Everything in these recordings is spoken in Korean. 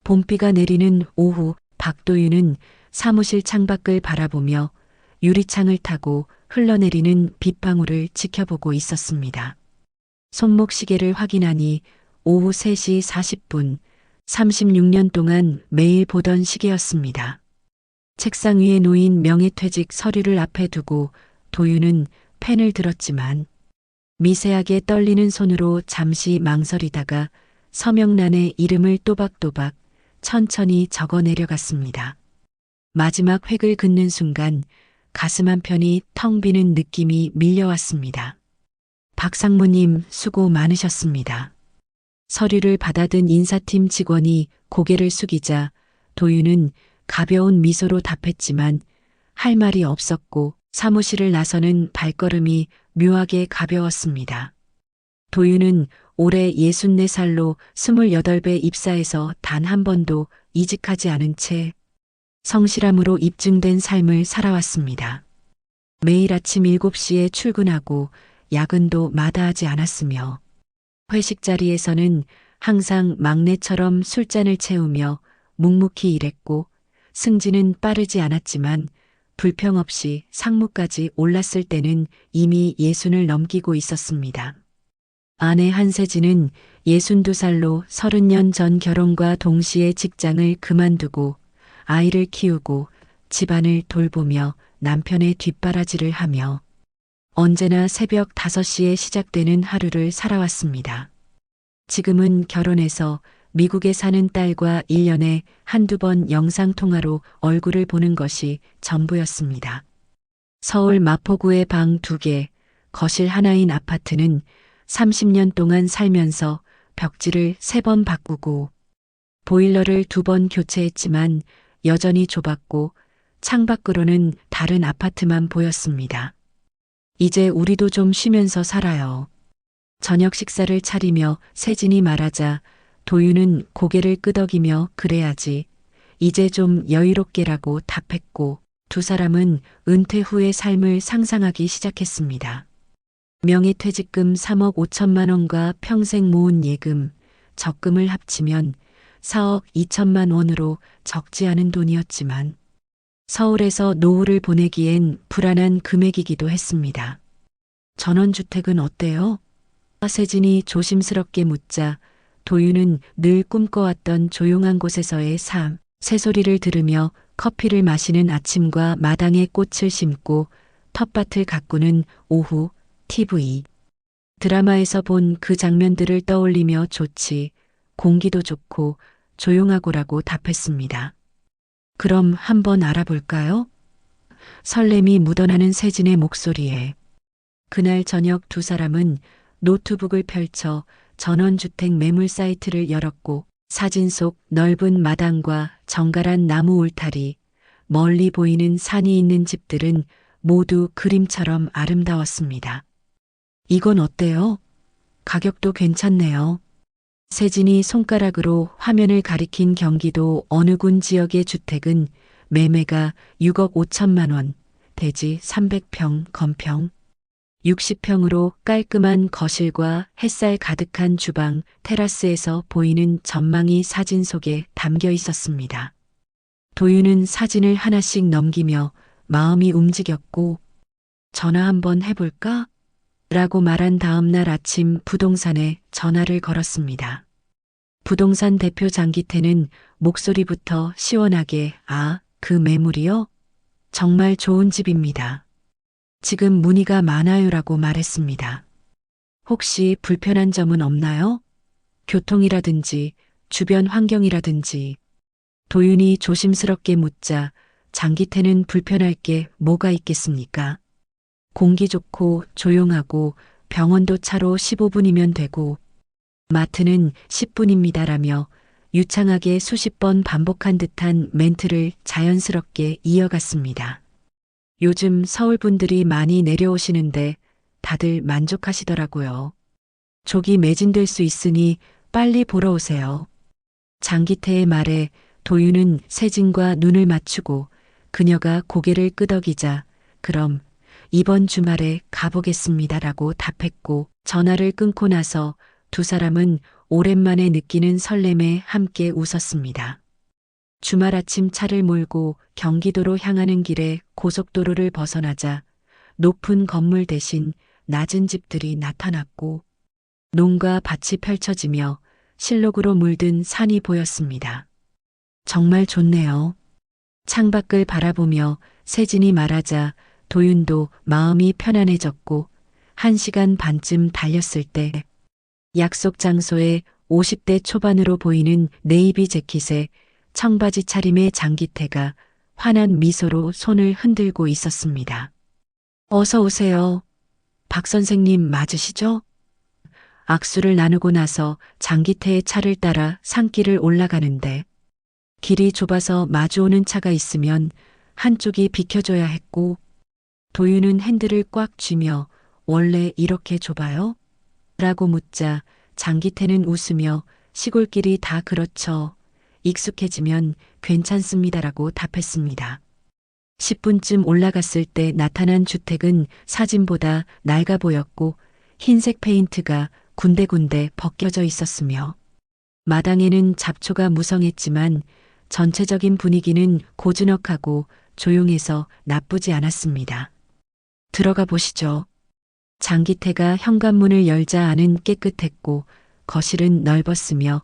봄비가 내리는 오후 박도윤은 사무실 창밖을 바라보며 유리창을 타고 흘러내리는 빗방울을 지켜보고 있었습니다. 손목 시계를 확인하니 오후 3시 40분, 36년 동안 매일 보던 시계였습니다. 책상 위에 놓인 명예퇴직 서류를 앞에 두고 도윤은 펜을 들었지만 미세하게 떨리는 손으로 잠시 망설이다가 서명란에 이름을 또박또박 천천히 적어 내려갔습니다. 마지막 획을 긋는 순간 가슴 한편이 텅 비는 느낌이 밀려왔습니다. 박상무님 수고 많으셨습니다. 서류를 받아든 인사팀 직원이 고개를 숙이자 도윤은 가벼운 미소로 답했지만 할 말이 없었고 사무실을 나서는 발걸음이 묘하게 가벼웠습니다. 도윤은 올해 64살로 28배 입사해서 단 한 번도 이직하지 않은 채 성실함으로 입증된 삶을 살아왔습니다. 매일 아침 7시에 출근하고 야근도 마다하지 않았으며 회식 자리에서는 항상 막내처럼 술잔을 채우며 묵묵히 일했고 승진은 빠르지 않았지만 불평 없이 상무까지 올랐을 때는 이미 60을 넘기고 있었습니다. 아내 한세진은 62살로 30년 전 결혼과 동시에 직장을 그만두고 아이를 키우고 집안을 돌보며 남편의 뒷바라지를 하며 언제나 새벽 5시에 시작되는 하루를 살아왔습니다. 지금은 결혼해서 미국에 사는 딸과 1년에 한두 번 영상통화로 얼굴을 보는 것이 전부였습니다. 서울 마포구의 방 2개, 거실 하나인 아파트는 30년 동안 살면서 벽지를 3번 바꾸고 보일러를 2번 교체했지만 여전히 좁았고 창밖으로는 다른 아파트만 보였습니다. 이제 우리도 좀 쉬면서 살아요. 저녁 식사를 차리며 세진이 말하자 도윤은 고개를 끄덕이며 그래야지. 이제 좀 여유롭게라고 답했고 두 사람은 은퇴 후의 삶을 상상하기 시작했습니다. 명예퇴직금 3억 5천만 원과 평생 모은 예금, 적금을 합치면 4억 2천만 원으로 적지 않은 돈이었지만 서울에서 노후를 보내기엔 불안한 금액이기도 했습니다. 전원주택은 어때요? 세진이 조심스럽게 묻자 도윤은 늘 꿈꿔왔던 조용한 곳에서의 삶, 새소리를 들으며 커피를 마시는 아침과 마당에 꽃을 심고 텃밭을 가꾸는 오후, TV. 드라마에서 본 그 장면들을 떠올리며 좋지, 공기도 좋고 조용하고라고 답했습니다. 그럼 한번 알아볼까요? 설렘이 묻어나는 세진의 목소리에 그날 저녁 두 사람은 노트북을 펼쳐 전원주택 매물 사이트를 열었고 사진 속 넓은 마당과 정갈한 나무 울타리, 멀리 보이는 산이 있는 집들은 모두 그림처럼 아름다웠습니다. 이건 어때요? 가격도 괜찮네요. 세진이 손가락으로 화면을 가리킨 경기도 어느 군 지역의 주택은 매매가 6억 5천만 원, 대지 300평 건평, 60평으로 깔끔한 거실과 햇살 가득한 주방, 테라스에서 보이는 전망이 사진 속에 담겨 있었습니다. 도윤은 사진을 하나씩 넘기며 마음이 움직였고 전화 한번 해볼까? 라고 말한 다음 날 아침 부동산에 전화를 걸었습니다. 부동산 대표 장기태는 목소리부터 시원하게 그 매물이요? 정말 좋은 집입니다. 지금 문의가 많아요라고 말했습니다. 혹시 불편한 점은 없나요? 교통이라든지 주변 환경이라든지. 도윤이 조심스럽게 묻자 장기태는 불편할 게 뭐가 있겠습니까? 공기 좋고 조용하고 병원도 차로 15분이면 되고 마트는 10분입니다라며 유창하게 수십 번 반복한 듯한 멘트를 자연스럽게 이어갔습니다. 요즘 서울 분들이 많이 내려오시는데 다들 만족하시더라고요. 조기 매진될 수 있으니 빨리 보러 오세요. 장기태의 말에 도윤은 세진과 눈을 맞추고 그녀가 고개를 끄덕이자 그럼 이번 주말에 가보겠습니다라고 답했고 전화를 끊고 나서 두 사람은 오랜만에 느끼는 설렘에 함께 웃었습니다. 주말 아침 차를 몰고 경기도로 향하는 길에 고속도로를 벗어나자 높은 건물 대신 낮은 집들이 나타났고 농가 밭이 펼쳐지며 실록으로 물든 산이 보였습니다. 정말 좋네요. 창밖을 바라보며 세진이 말하자 도윤도 마음이 편안해졌고 1시간 반쯤 달렸을 때 약속 장소에 50대 초반으로 보이는 네이비 재킷에 청바지 차림의 장기태가 환한 미소로 손을 흔들고 있었습니다. 어서 오세요. 박 선생님 맞으시죠? 악수를 나누고 나서 장기태의 차를 따라 산길을 올라가는데 길이 좁아서 마주오는 차가 있으면 한쪽이 비켜줘야 했고 도윤은 핸들을 꽉 쥐며 원래 이렇게 좁아요? 라고 묻자 장기태는 웃으며 시골길이 다 그렇죠. 익숙해지면 괜찮습니다라고 답했습니다. 10분쯤 올라갔을 때 나타난 주택은 사진보다 낡아 보였고 흰색 페인트가 군데군데 벗겨져 있었으며 마당에는 잡초가 무성했지만 전체적인 분위기는 고즈넉하고 조용해서 나쁘지 않았습니다. 들어가 보시죠. 장기태가 현관문을 열자 안은 깨끗했고 거실은 넓었으며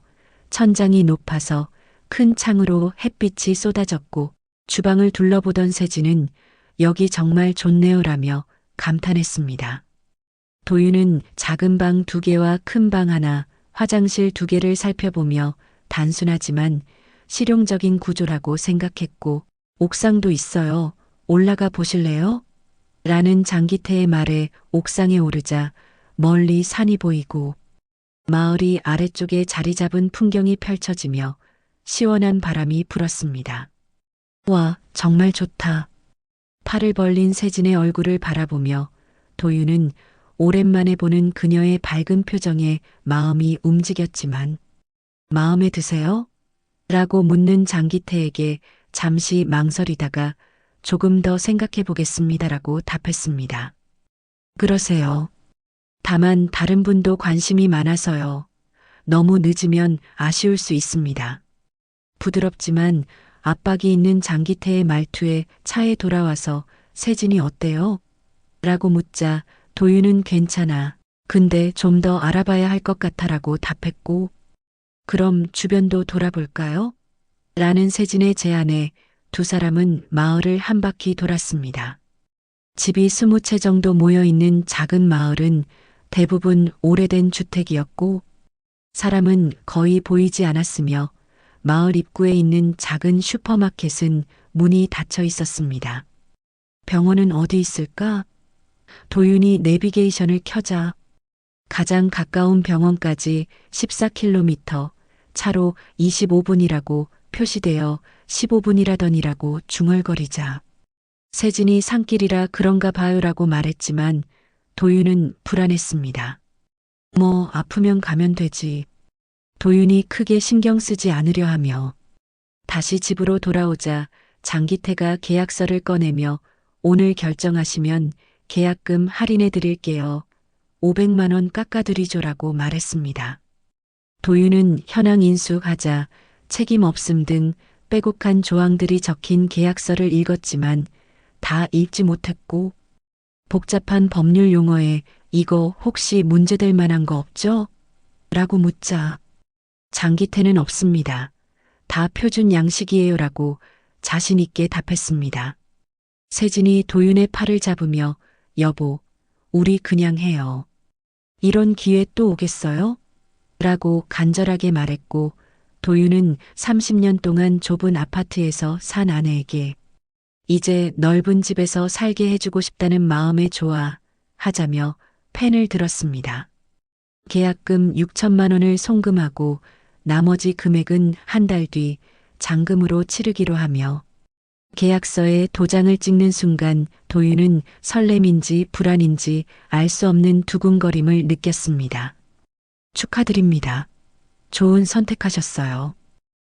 천장이 높아서 큰 창으로 햇빛이 쏟아졌고 주방을 둘러보던 세진은 여기 정말 좋네요라며 감탄했습니다. 도윤은 작은 방 2개와 큰 방 하나, 화장실 2개를 살펴보며 단순하지만 실용적인 구조라고 생각했고 옥상도 있어요. 올라가 보실래요? 라는 장기태의 말에 옥상에 오르자 멀리 산이 보이고 마을이 아래쪽에 자리 잡은 풍경이 펼쳐지며 시원한 바람이 불었습니다. 와, 정말 좋다. 팔을 벌린 세진의 얼굴을 바라보며 도윤은 오랜만에 보는 그녀의 밝은 표정에 마음이 움직였지만 마음에 드세요? 라고 묻는 장기태에게 잠시 망설이다가 조금 더 생각해 보겠습니다라고 답했습니다. 그러세요. 다만 다른 분도 관심이 많아서요. 너무 늦으면 아쉬울 수 있습니다. 부드럽지만 압박이 있는 장기태의 말투에 차에 돌아와서 세진이 어때요? 라고 묻자 도윤은 괜찮아. 근데 좀 더 알아봐야 할 것 같아라고 답했고 그럼 주변도 돌아볼까요? 라는 세진의 제안에 두 사람은 마을을 한 바퀴 돌았습니다. 집이 20채 정도 모여있는 작은 마을은 대부분 오래된 주택이었고 사람은 거의 보이지 않았으며 마을 입구에 있는 작은 슈퍼마켓은 문이 닫혀 있었습니다. 병원은 어디 있을까? 도윤이 내비게이션을 켜자 가장 가까운 병원까지 14km, 차로 25분이라고 표시되어 15분이라더니라고 중얼거리자 세진이 산길이라 그런가 봐요라고 말했지만 도윤은 불안했습니다. 뭐 아프면 가면 되지. 도윤이 크게 신경 쓰지 않으려 하며 다시 집으로 돌아오자 장기태가 계약서를 꺼내며 오늘 결정하시면 계약금 할인해 드릴게요. 500만 원 깎아드리죠라고 말했습니다. 도윤은 현황 인수하자 책임 없음 등 빼곡한 조항들이 적힌 계약서를 읽었지만 다 읽지 못했고 복잡한 법률 용어에 이거 혹시 문제될 만한 거 없죠? 라고 묻자 장기태는 없습니다. 다 표준 양식이에요 라고 자신 있게 답했습니다. 세진이 도윤의 팔을 잡으며 여보, 우리 그냥 해요. 이런 기회 또 오겠어요? 라고 간절하게 말했고 도윤은 30년 동안 좁은 아파트에서 산 아내에게 이제 넓은 집에서 살게 해주고 싶다는 마음에 좋아하자며 펜을 들었습니다. 계약금 6천만 원을 송금하고 나머지 금액은 한 달 뒤 잔금으로 치르기로 하며 계약서에 도장을 찍는 순간 도윤은 설렘인지 불안인지 알 수 없는 두근거림을 느꼈습니다. 축하드립니다. 좋은 선택하셨어요.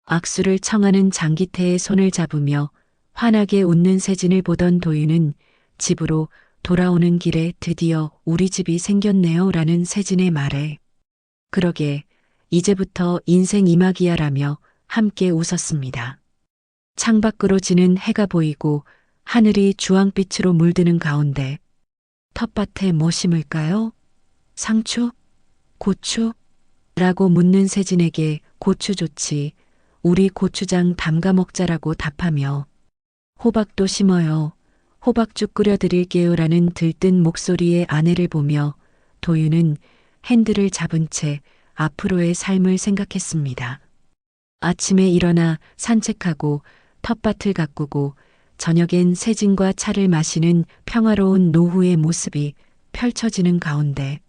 악수를 청하는 장기태의 손을 잡으며 환하게 웃는 세진을 보던 도윤은 집으로 돌아오는 길에 드디어 우리 집이 생겼네요 라는 세진의 말에 그러게 이제부터 인생 이막이야라며 함께 웃었습니다. 창밖으로 지는 해가 보이고 하늘이 주황빛으로 물드는 가운데 텃밭에 뭐 심을까요? 상추? 고추? 라고 묻는 세진에게 고추 좋지. 우리 고추장 담가 먹자라고 답하며 호박도 심어요. 호박죽 끓여 드릴게요 라는 들뜬 목소리의 아내를 보며 도윤은 핸들을 잡은 채 앞으로의 삶을 생각했습니다. 아침에 일어나 산책하고 텃밭을 가꾸고 저녁엔 세진과 차를 마시는 평화로운 노후의 모습이 펼쳐지는 가운데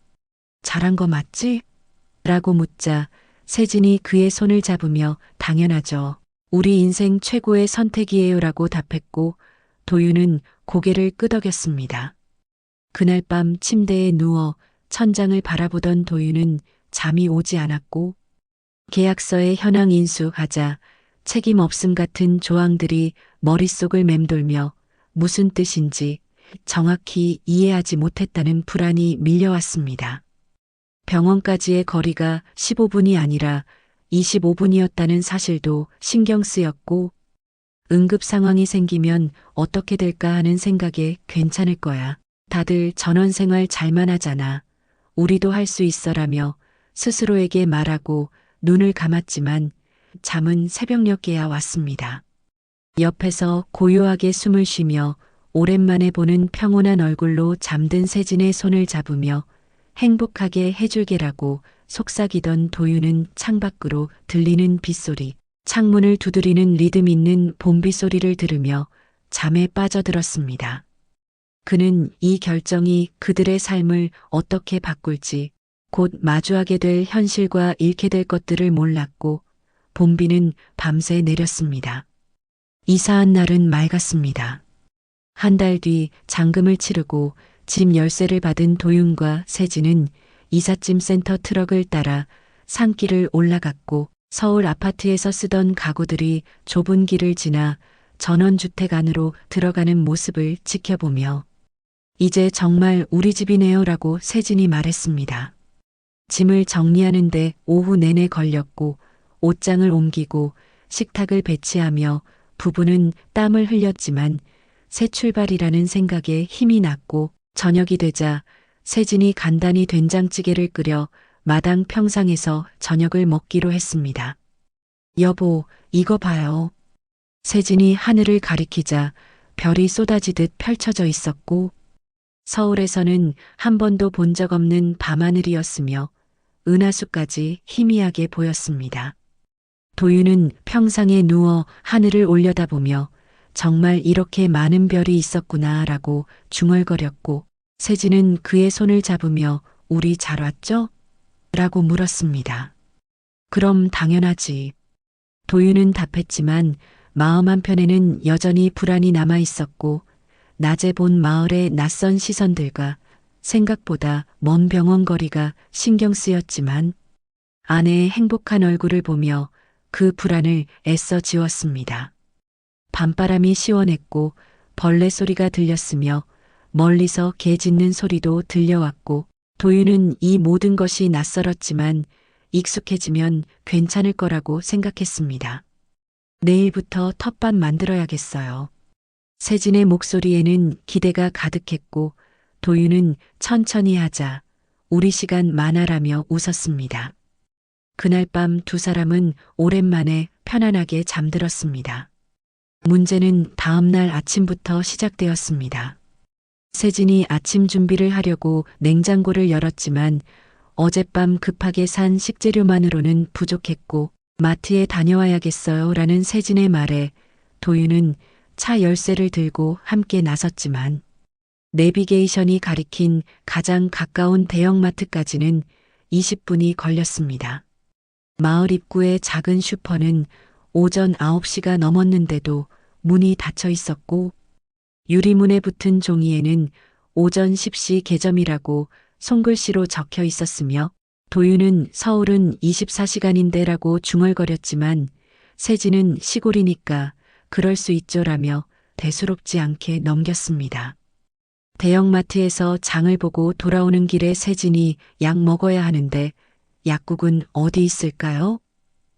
잘한 거 맞지? 라고 묻자 세진이 그의 손을 잡으며 당연하죠. 우리 인생 최고의 선택이에요 라고 답했고 도윤은 고개를 끄덕였습니다. 그날 밤 침대에 누워 천장을 바라보던 도윤은 잠이 오지 않았고 계약서에 현황 인수하자 책임 없음 같은 조항들이 머릿속을 맴돌며 무슨 뜻인지 정확히 이해하지 못했다는 불안이 밀려왔습니다. 병원까지의 거리가 15분이 아니라 25분이었다는 사실도 신경 쓰였고 응급 상황이 생기면 어떻게 될까 하는 생각에 괜찮을 거야. 다들 전원생활 잘만 하잖아. 우리도 할 수 있어라며 스스로에게 말하고 눈을 감았지만 잠은 새벽녘에야 왔습니다. 옆에서 고요하게 숨을 쉬며 오랜만에 보는 평온한 얼굴로 잠든 세진의 손을 잡으며 행복하게 해줄게라고 속삭이던 도윤은 창밖으로 들리는 빗소리, 창문을 두드리는 리듬 있는 봄비 소리를 들으며 잠에 빠져들었습니다. 그는 이 결정이 그들의 삶을 어떻게 바꿀지, 곧 마주하게 될 현실과 잃게 될 것들을 몰랐고 봄비는 밤새 내렸습니다. 이사한 날은 맑았습니다. 한 달 뒤 잔금을 치르고 집 열쇠를 받은 도윤과 세진은 이삿짐 센터 트럭을 따라 산길을 올라갔고 서울 아파트에서 쓰던 가구들이 좁은 길을 지나 전원주택 안으로 들어가는 모습을 지켜보며 이제 정말 우리 집이네요라고 세진이 말했습니다. 짐을 정리하는데 오후 내내 걸렸고 옷장을 옮기고 식탁을 배치하며 부부는 땀을 흘렸지만 새 출발이라는 생각에 힘이 났고 저녁이 되자 세진이 간단히 된장찌개를 끓여 마당 평상에서 저녁을 먹기로 했습니다. 여보, 이거 봐요. 세진이 하늘을 가리키자 별이 쏟아지듯 펼쳐져 있었고 서울에서는 한 번도 본 적 없는 밤하늘이었으며 은하수까지 희미하게 보였습니다. 도윤은 평상에 누워 하늘을 올려다보며 정말 이렇게 많은 별이 있었구나라고 중얼거렸고 세진은 그의 손을 잡으며 우리 잘 왔죠? 라고 물었습니다. 그럼 당연하지. 도윤은 답했지만 마음 한편에는 여전히 불안이 남아 있었고 낮에 본 마을의 낯선 시선들과 생각보다 먼 병원 거리가 신경 쓰였지만 아내의 행복한 얼굴을 보며 그 불안을 애써 지웠습니다. 밤바람이 시원했고 벌레 소리가 들렸으며 멀리서 개 짖는 소리도 들려왔고 도윤은 이 모든 것이 낯설었지만 익숙해지면 괜찮을 거라고 생각했습니다. 내일부터 텃밭 만들어야겠어요. 세진의 목소리에는 기대가 가득했고 도윤은 천천히 하자, 우리 시간 많아라며 웃었습니다. 그날 밤 두 사람은 오랜만에 편안하게 잠들었습니다. 문제는 다음 날 아침부터 시작되었습니다. 세진이 아침 준비를 하려고 냉장고를 열었지만 어젯밤 급하게 산 식재료만으로는 부족했고 마트에 다녀와야겠어요 라는 세진의 말에 도윤은 차 열쇠를 들고 함께 나섰지만 내비게이션이 가리킨 가장 가까운 대형마트까지는 20분이 걸렸습니다. 마을 입구의 작은 슈퍼는 오전 9시가 넘었는데도 문이 닫혀 있었고 유리문에 붙은 종이에는 오전 10시 개점이라고 손글씨로 적혀 있었으며 도윤은 서울은 24시간인데라고 중얼거렸지만 세진은 시골이니까 그럴 수 있죠라며 대수롭지 않게 넘겼습니다. 대형마트에서 장을 보고 돌아오는 길에 세진이 약 먹어야 하는데 약국은 어디 있을까요?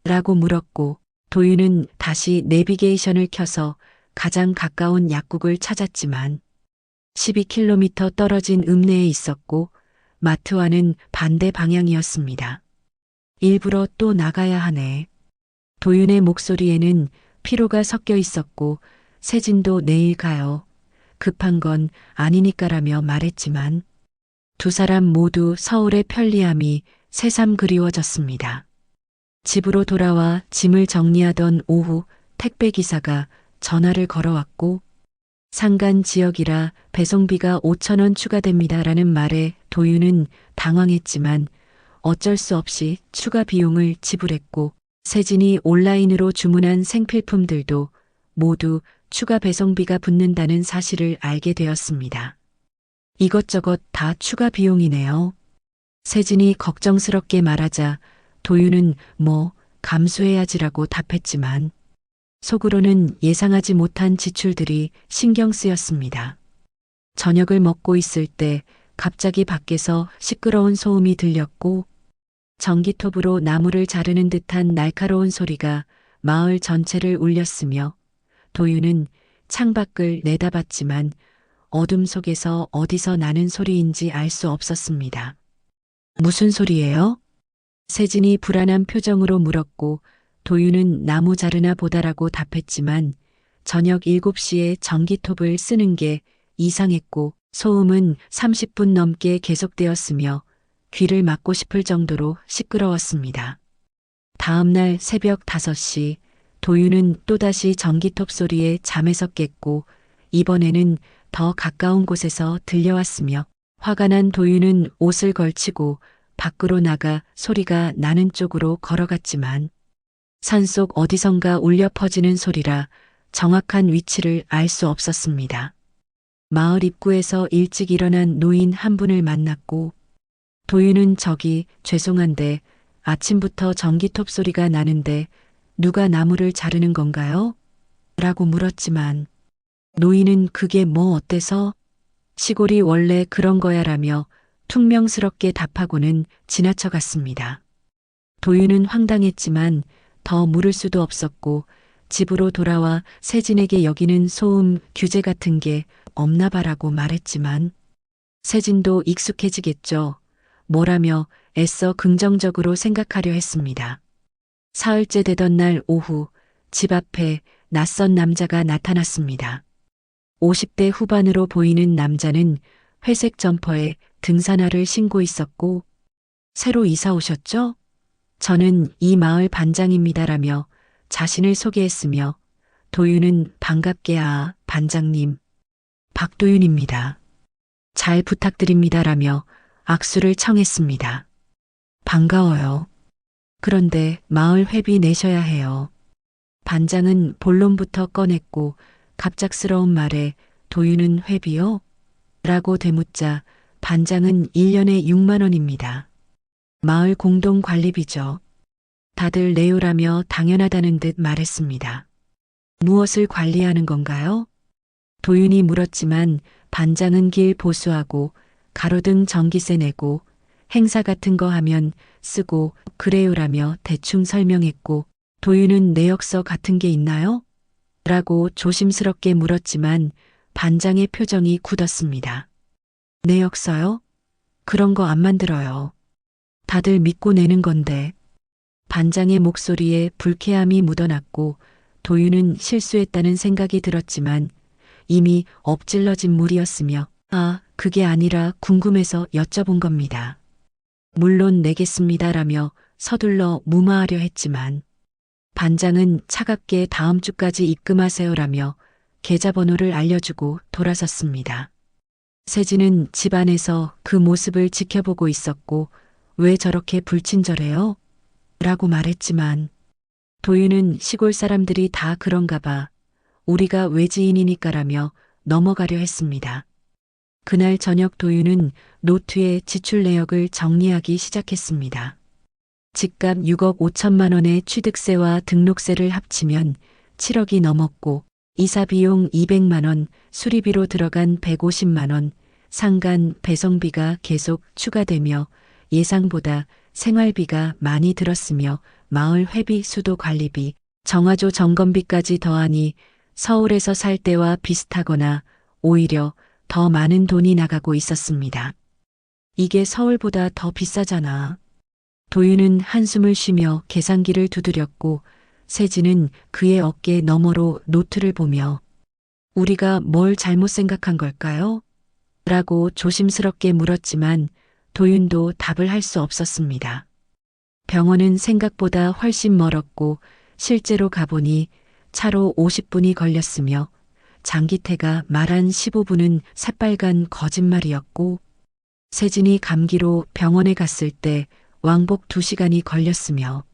라고 물었고 도윤은 다시 내비게이션을 켜서 가장 가까운 약국을 찾았지만 12km 떨어진 읍내에 있었고 마트와는 반대 방향이었습니다. 일부러 또 나가야 하네. 도윤의 목소리에는 피로가 섞여 있었고 세진도 내일 가요. 급한 건 아니니까라며 말했지만 두 사람 모두 서울의 편리함이 새삼 그리워졌습니다. 집으로 돌아와 짐을 정리하던 오후 택배기사가 전화를 걸어왔고 상간 지역이라 배송비가 5,000원 추가됩니다라는 말에 도윤은 당황했지만 어쩔 수 없이 추가 비용을 지불했고 세진이 온라인으로 주문한 생필품들도 모두 추가 배송비가 붙는다는 사실을 알게 되었습니다. 이것저것 다 추가 비용이네요. 세진이 걱정스럽게 말하자 도윤은 감수해야지라고 답했지만 속으로는 예상하지 못한 지출들이 신경 쓰였습니다. 저녁을 먹고 있을 때 갑자기 밖에서 시끄러운 소음이 들렸고 전기톱으로 나무를 자르는 듯한 날카로운 소리가 마을 전체를 울렸으며 도윤은 창밖을 내다봤지만 어둠 속에서 어디서 나는 소리인지 알 수 없었습니다. 무슨 소리예요? 세진이 불안한 표정으로 물었고 도윤은 나무 자르나 보다라고 답했지만 저녁 7시에 전기톱을 쓰는 게 이상했고 소음은 30분 넘게 계속되었으며 귀를 막고 싶을 정도로 시끄러웠습니다. 다음 날 새벽 5시 도윤은 또다시 전기톱 소리에 잠에서 깼고 이번에는 더 가까운 곳에서 들려왔으며 화가 난 도윤은 옷을 걸치고 밖으로 나가 소리가 나는 쪽으로 걸어갔지만 산속 어디선가 울려 퍼지는 소리라 정확한 위치를 알 수 없었습니다. 마을 입구에서 일찍 일어난 노인 한 분을 만났고 도윤은 저기 죄송한데 아침부터 전기톱 소리가 나는데 누가 나무를 자르는 건가요? 라고 물었지만 노인은 그게 뭐 어때서? 시골이 원래 그런 거야라며 퉁명스럽게 답하고는 지나쳐갔습니다. 도윤은 황당했지만 더 물을 수도 없었고 집으로 돌아와 세진에게 여기는 소음 규제 같은 게 없나 봐라고 말했지만 세진도 익숙해지겠죠. 뭐라며 애써 긍정적으로 생각하려 했습니다. 사흘째 되던 날 오후 집 앞에 낯선 남자가 나타났습니다. 50대 후반으로 보이는 남자는 회색 점퍼에 등산화를 신고 있었고 새로 이사 오셨죠? 저는 이 마을 반장입니다라며 자신을 소개했으며 도윤은 반갑게 반장님 박도윤입니다. 잘 부탁드립니다라며 악수를 청했습니다. 반가워요. 그런데 마을 회비 내셔야 해요. 반장은 본론부터 꺼냈고 갑작스러운 말에 도윤은 회비요? 라고 되묻자 반장은 1년에 6만 원입니다. 마을 공동 관리비죠. 다들 내요라며 당연하다는 듯 말했습니다. 무엇을 관리하는 건가요? 도윤이 물었지만 반장은 길 보수하고 가로등 전기세 내고 행사 같은 거 하면 쓰고 그래요라며 대충 설명했고 도윤은 내역서 같은 게 있나요? 라고 조심스럽게 물었지만 반장의 표정이 굳었습니다. 내역서요? 그런 거 안 만들어요. 다들 믿고 내는 건데. 반장의 목소리에 불쾌함이 묻어났고 도윤은 실수했다는 생각이 들었지만 이미 엎질러진 물이었으며 그게 아니라 궁금해서 여쭤본 겁니다. 물론 내겠습니다라며 서둘러 무마하려 했지만 반장은 차갑게 다음 주까지 입금하세요라며 계좌번호를 알려주고 돌아섰습니다. 세진은 집 안에서 그 모습을 지켜보고 있었고 왜 저렇게 불친절해요? 라고 말했지만 도윤은 시골 사람들이 다 그런가 봐. 우리가 외지인이니까라며 넘어가려 했습니다. 그날 저녁 도윤은 노트에 지출 내역을 정리하기 시작했습니다. 집값 6억 5천만 원의 취득세와 등록세를 합치면 7억이 넘었고 이사 비용 200만 원, 수리비로 들어간 150만 원, 상간 배송비가 계속 추가되며 예상보다 생활비가 많이 들었으며 마을 회비, 수도 관리비, 정화조 점검비까지 더하니 서울에서 살 때와 비슷하거나 오히려 더 많은 돈이 나가고 있었습니다. 이게 서울보다 더 비싸잖아. 도윤은 한숨을 쉬며 계산기를 두드렸고 세진은 그의 어깨 너머로 노트를 보며 우리가 뭘 잘못 생각한 걸까요? 라고 조심스럽게 물었지만 도윤도 답을 할 수 없었습니다. 병원은 생각보다 훨씬 멀었고 실제로 가보니 차로 50분이 걸렸으며 장기태가 말한 15분은 새빨간 거짓말이었고 세진이 감기로 병원에 갔을 때 왕복 2시간이 걸렸으며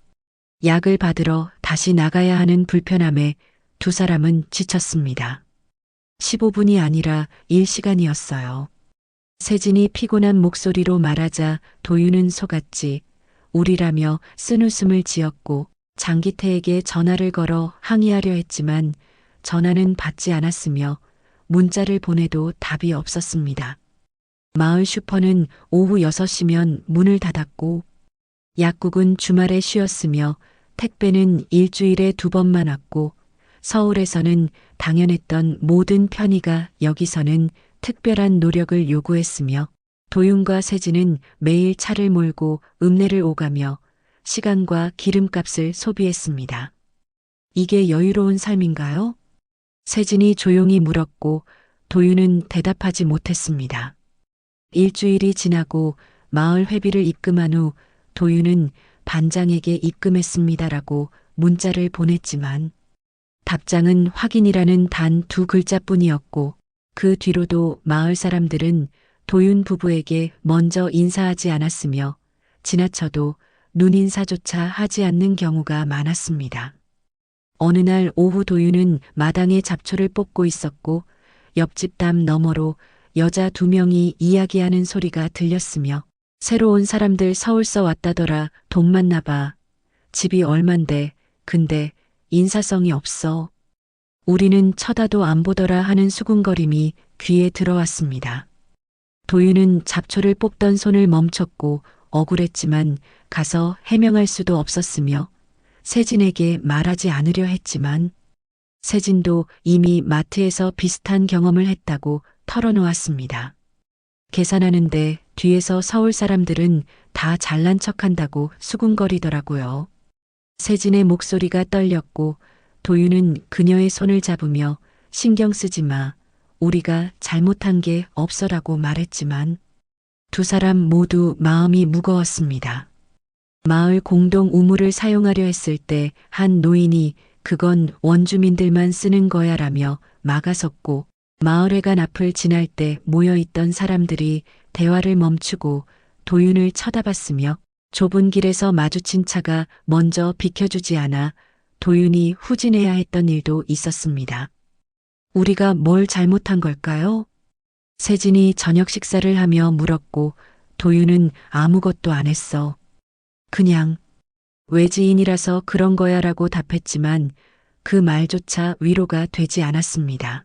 약을 받으러 다시 나가야 하는 불편함에 두 사람은 지쳤습니다. 15분이 아니라 1시간이었어요. 세진이 피곤한 목소리로 말하자 도윤은 속았지 우리라며 쓴웃음을 지었고 장기태에게 전화를 걸어 항의하려 했지만 전화는 받지 않았으며 문자를 보내도 답이 없었습니다. 마을 슈퍼는 오후 6시면 문을 닫았고 약국은 주말에 쉬었으며 택배는 일주일에 2번만 왔고 서울에서는 당연했던 모든 편의가 여기서는 특별한 노력을 요구했으며 도윤과 세진은 매일 차를 몰고 읍내를 오가며 시간과 기름값을 소비했습니다. 이게 여유로운 삶인가요? 세진이 조용히 물었고 도윤은 대답하지 못했습니다. 일주일이 지나고 마을 회비를 입금한 후 도윤은 반장에게 입금했습니다라고 문자를 보냈지만 답장은 확인이라는 단 2글자뿐이었고 그 뒤로도 마을 사람들은 도윤 부부에게 먼저 인사하지 않았으며 지나쳐도 눈인사조차 하지 않는 경우가 많았습니다. 어느 날 오후 도윤은 마당에 잡초를 뽑고 있었고 옆집 담 너머로 여자 2명이 이야기하는 소리가 들렸으며 새로 온 사람들 서울서 왔다더라. 돈 많나 봐. 집이 얼만데 근데 인사성이 없어. 우리는 쳐다도 안 보더라 하는 수군거림이 귀에 들어왔습니다. 도윤은 잡초를 뽑던 손을 멈췄고 억울했지만 가서 해명할 수도 없었으며 세진에게 말하지 않으려 했지만 세진도 이미 마트에서 비슷한 경험을 했다고 털어놓았습니다. 계산하는데 뒤에서 서울 사람들은 다 잘난 척한다고 수군거리더라고요. 세진의 목소리가 떨렸고 도윤은 그녀의 손을 잡으며 신경 쓰지 마. 우리가 잘못한 게 없어라고 말했지만 두 사람 모두 마음이 무거웠습니다. 마을 공동 우물을 사용하려 했을 때 한 노인이 그건 원주민들만 쓰는 거야라며 막아섰고 마을회관 앞을 지날 때 모여있던 사람들이 대화를 멈추고 도윤을 쳐다봤으며 좁은 길에서 마주친 차가 먼저 비켜주지 않아 도윤이 후진해야 했던 일도 있었습니다. 우리가 뭘 잘못한 걸까요? 세진이 저녁 식사를 하며 물었고 도윤은 아무것도 안 했어. 그냥 외지인이라서 그런 거야라고 답했지만 그 말조차 위로가 되지 않았습니다.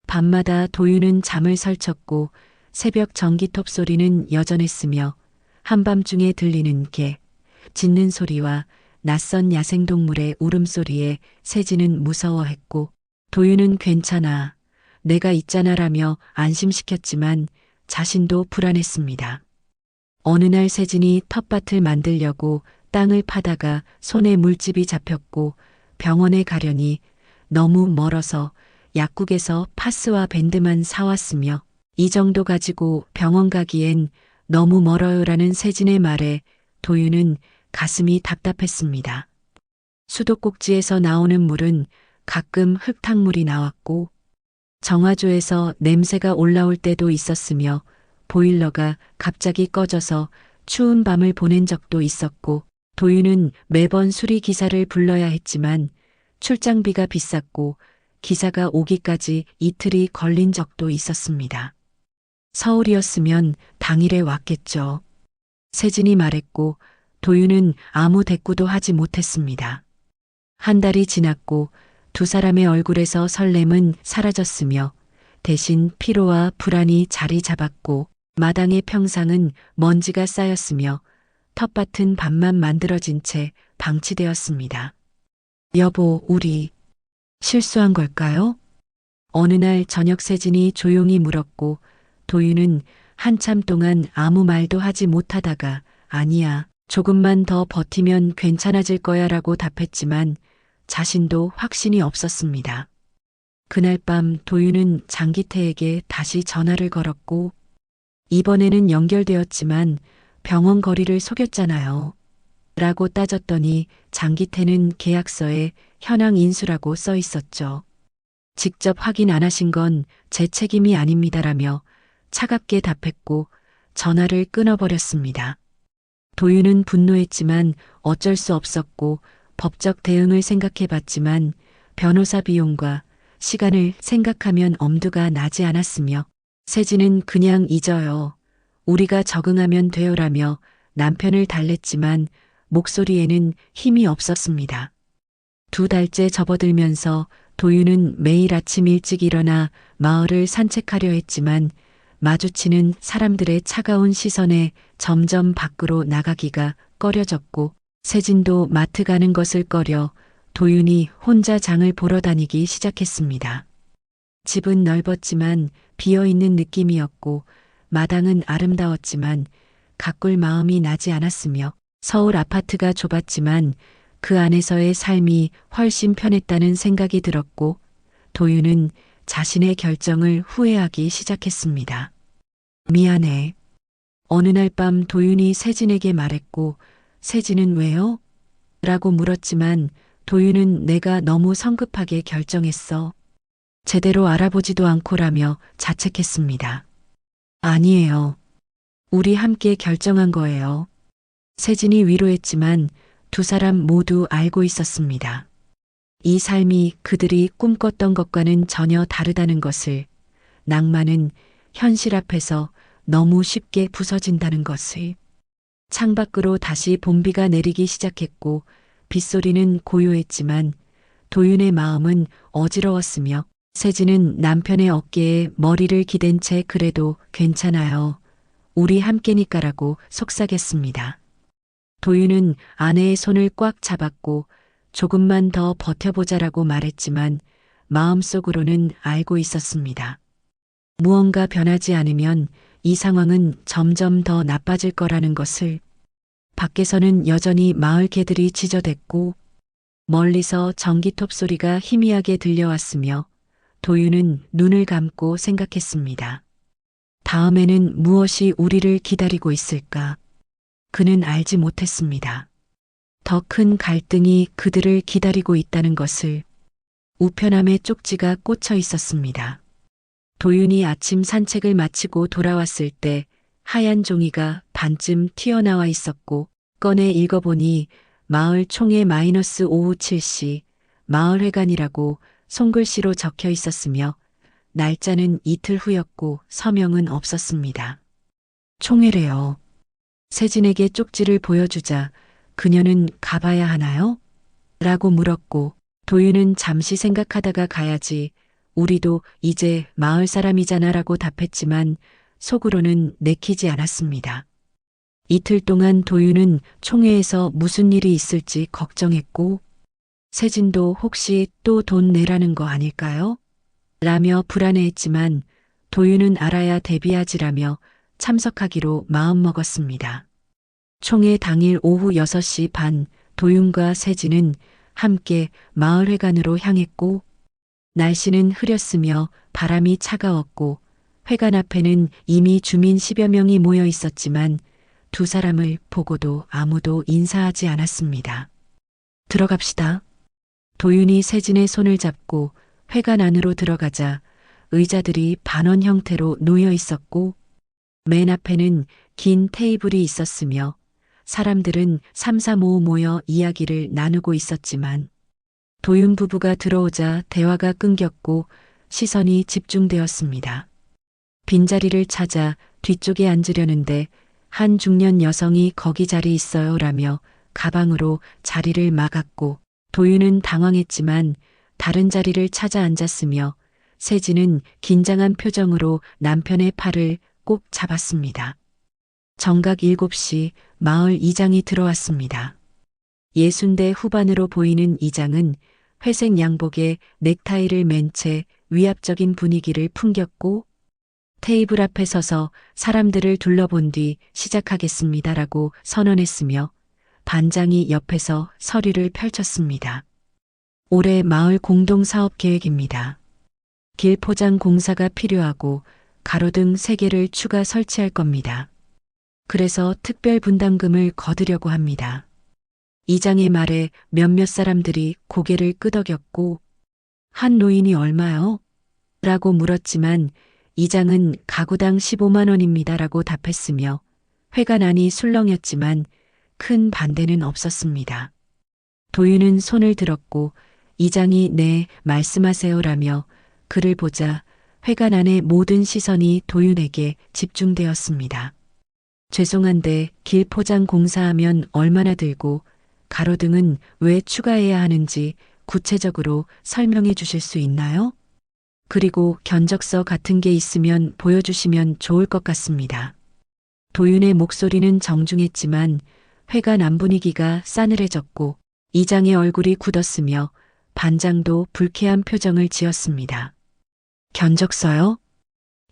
밤마다 도윤은 잠을 설쳤고 새벽 전기톱 소리는 여전했으며 한밤중에 들리는 개, 짖는 소리와 낯선 야생동물의 울음소리에 세진은 무서워했고 도윤은 괜찮아, 내가 있잖아라며 안심시켰지만 자신도 불안했습니다. 어느 날 세진이 텃밭을 만들려고 땅을 파다가 손에 물집이 잡혔고 병원에 가려니 너무 멀어서 약국에서 파스와 밴드만 사왔으며 이 정도 가지고 병원 가기엔 너무 멀어요라는 세진의 말에 도윤은 가슴이 답답했습니다. 수도꼭지에서 나오는 물은 가끔 흙탕물이 나왔고 정화조에서 냄새가 올라올 때도 있었으며 보일러가 갑자기 꺼져서 추운 밤을 보낸 적도 있었고 도윤은 매번 수리 기사를 불러야 했지만 출장비가 비쌌고 기사가 오기까지 이틀이 걸린 적도 있었습니다. 서울이었으면 당일에 왔겠죠. 세진이 말했고 도윤은 아무 대꾸도 하지 못했습니다. 한 달이 지났고 두 사람의 얼굴에서 설렘은 사라졌으며 대신 피로와 불안이 자리 잡았고 마당의 평상은 먼지가 쌓였으며 텃밭은 밥만 만들어진 채 방치되었습니다. 여보, 우리 실수한 걸까요? 어느 날 저녁 세진이 조용히 물었고 도윤은 한참 동안 아무 말도 하지 못하다가 아니야, 조금만 더 버티면 괜찮아질 거야 라고 답했지만 자신도 확신이 없었습니다. 그날 밤 도윤은 장기태에게 다시 전화를 걸었고 이번에는 연결되었지만 병원 거리를 속였잖아요. 라고 따졌더니 장기태는 계약서에 현황 인수라고 써 있었죠. 직접 확인 안 하신 건 제 책임이 아닙니다라며 차갑게 답했고 전화를 끊어버렸습니다. 도윤은 분노했지만 어쩔 수 없었고 법적 대응을 생각해봤지만 변호사 비용과 시간을 생각하면 엄두가 나지 않았으며 세진은 그냥 잊어요. 우리가 적응하면 돼요라며 남편을 달랬지만 목소리에는 힘이 없었습니다. 2달째 접어들면서 도윤은 매일 아침 일찍 일어나 마을을 산책하려 했지만 마주치는 사람들의 차가운 시선에 점점 밖으로 나가기가 꺼려졌고 세진도 마트 가는 것을 꺼려 도윤이 혼자 장을 보러 다니기 시작했습니다. 집은 넓었지만 비어있는 느낌이었고 마당은 아름다웠지만 가꿀 마음이 나지 않았으며 서울 아파트가 좁았지만 그 안에서의 삶이 훨씬 편했다는 생각이 들었고 도윤은 자신의 결정을 후회하기 시작했습니다. 미안해. 어느 날 밤 도윤이 세진에게 말했고 세진은 왜요? 라고 물었지만 도윤은 내가 너무 성급하게 결정했어. 제대로 알아보지도 않고라며 자책했습니다. 아니에요. 우리 함께 결정한 거예요. 세진이 위로했지만 2사람 모두 알고 있었습니다. 이 삶이 그들이 꿈꿨던 것과는 전혀 다르다는 것을, 낭만은 현실 앞에서 너무 쉽게 부서진다는 것을. 창밖으로 다시 봄비가 내리기 시작했고 빗소리는 고요했지만 도윤의 마음은 어지러웠으며 세진은 남편의 어깨에 머리를 기댄 채 그래도 괜찮아요. 우리 함께니까라고 속삭였습니다. 도윤은 아내의 손을 꽉 잡았고 조금만 더 버텨보자라고 말했지만 마음속으로는 알고 있었습니다. 무언가 변하지 않으면 이 상황은 점점 더 나빠질 거라는 것을. 밖에서는 여전히 마을 개들이 짖어댔고 멀리서 전기톱 소리가 희미하게 들려왔으며 도윤은 눈을 감고 생각했습니다. 다음에는 무엇이 우리를 기다리고 있을까? 그는 알지 못했습니다. 더 큰 갈등이 그들을 기다리고 있다는 것을. 우편함에 쪽지가 꽂혀 있었습니다. 도윤이 아침 산책을 마치고 돌아왔을 때 하얀 종이가 반쯤 튀어나와 있었고 꺼내 읽어보니 마을 총회 마이너스 오후 7시 마을회관이라고 손글씨로 적혀 있었으며 날짜는 이틀 후였고 서명은 없었습니다. 총회래요. 세진에게 쪽지를 보여주자 그녀는 가봐야 하나요? 라고 물었고 도윤은 잠시 생각하다가 가야지. 우리도 이제 마을 사람이잖아 라고 답했지만 속으로는 내키지 않았습니다. 이틀 동안 도윤은 총회에서 무슨 일이 있을지 걱정했고 세진도 혹시 또 돈 내라는 거 아닐까요? 라며 불안해했지만 도윤은 알아야 대비하지라며 참석하기로 마음먹었습니다. 총회 당일 오후 6시 반 도윤과 세진은 함께 마을회관으로 향했고 날씨는 흐렸으며 바람이 차가웠고 회관 앞에는 이미 주민 10여 명이 모여 있었지만 2사람을 보고도 아무도 인사하지 않았습니다. 들어갑시다. 도윤이 세진의 손을 잡고 회관 안으로 들어가자 의자들이 반원 형태로 놓여 있었고 맨 앞에는 긴 테이블이 있었으며 사람들은 삼삼오오 모여 이야기를 나누고 있었지만 도윤 부부가 들어오자 대화가 끊겼고 시선이 집중되었습니다. 빈자리를 찾아 뒤쪽에 앉으려는데 한 중년 여성이 거기 자리 있어요 라며 가방으로 자리를 막았고 도윤은 당황했지만 다른 자리를 찾아 앉았으며 세진은 긴장한 표정으로 남편의 팔을 꼭 잡았습니다. 정각 7시 마을 이장이 들어왔습니다. 60대 후반으로 보이는 이장은 회색 양복에 넥타이를 맨 채 위압적인 분위기를 풍겼고 테이블 앞에 서서 사람들을 둘러본 뒤 시작하겠습니다라고 선언했으며 반장이 옆에서 서류를 펼쳤습니다. 올해 마을 공동사업 계획입니다. 길 포장 공사가 필요하고 가로등 3개를 추가 설치할 겁니다. 그래서 특별 분담금을 거두려고 합니다. 이장의 말에 몇몇 사람들이 고개를 끄덕였고 한 노인이 얼마요? 라고 물었지만 이장은 가구당 15만 원입니다라고 답했으며 회관안이 술렁였지만 큰 반대는 없었습니다. 도윤은 손을 들었고 이장이 네, 말씀하세요라며 그를 보자 회관 안의 모든 시선이 도윤에게 집중되었습니다. 죄송한데 길 포장 공사하면 얼마나 들고 가로등은 왜 추가해야 하는지 구체적으로 설명해 주실 수 있나요? 그리고 견적서 같은 게 있으면 보여주시면 좋을 것 같습니다. 도윤의 목소리는 정중했지만 회관 안 분위기가 싸늘해졌고 이장의 얼굴이 굳었으며 반장도 불쾌한 표정을 지었습니다. 견적서요?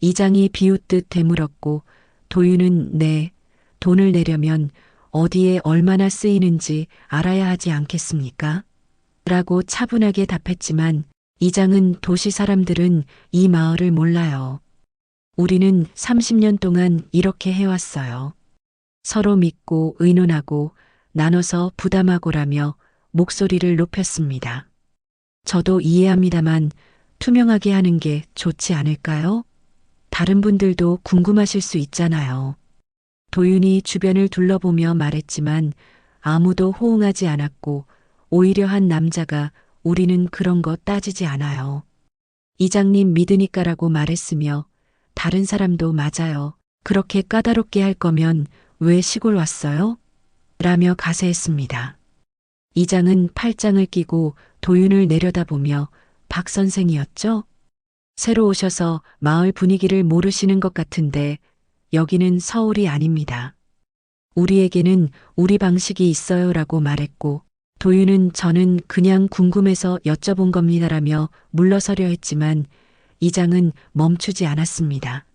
이장이 비웃듯 되물었고 도윤은 네, 돈을 내려면 어디에 얼마나 쓰이는지 알아야 하지 않겠습니까? 라고 차분하게 답했지만 이장은 도시 사람들은 이 마을을 몰라요. 우리는 30년 동안 이렇게 해왔어요. 서로 믿고 의논하고 나눠서 부담하고라며 목소리를 높였습니다. 저도 이해합니다만 투명하게 하는 게 좋지 않을까요? 다른 분들도 궁금하실 수 있잖아요. 도윤이 주변을 둘러보며 말했지만 아무도 호응하지 않았고 오히려 한 남자가 우리는 그런 거 따지지 않아요. 이장님 믿으니까라고 말했으며 다른 사람도 맞아요. 그렇게 까다롭게 할 거면 왜 시골 왔어요? 라며 가세했습니다. 이장은 팔짱을 끼고 도윤을 내려다보며 박 선생이었죠? 새로 오셔서 마을 분위기를 모르시는 것 같은데 여기는 서울이 아닙니다. 우리에게는 우리 방식이 있어요라고 말했고 도윤은 저는 그냥 궁금해서 여쭤본 겁니다라며 물러서려 했지만 이장은 멈추지 않았습니다.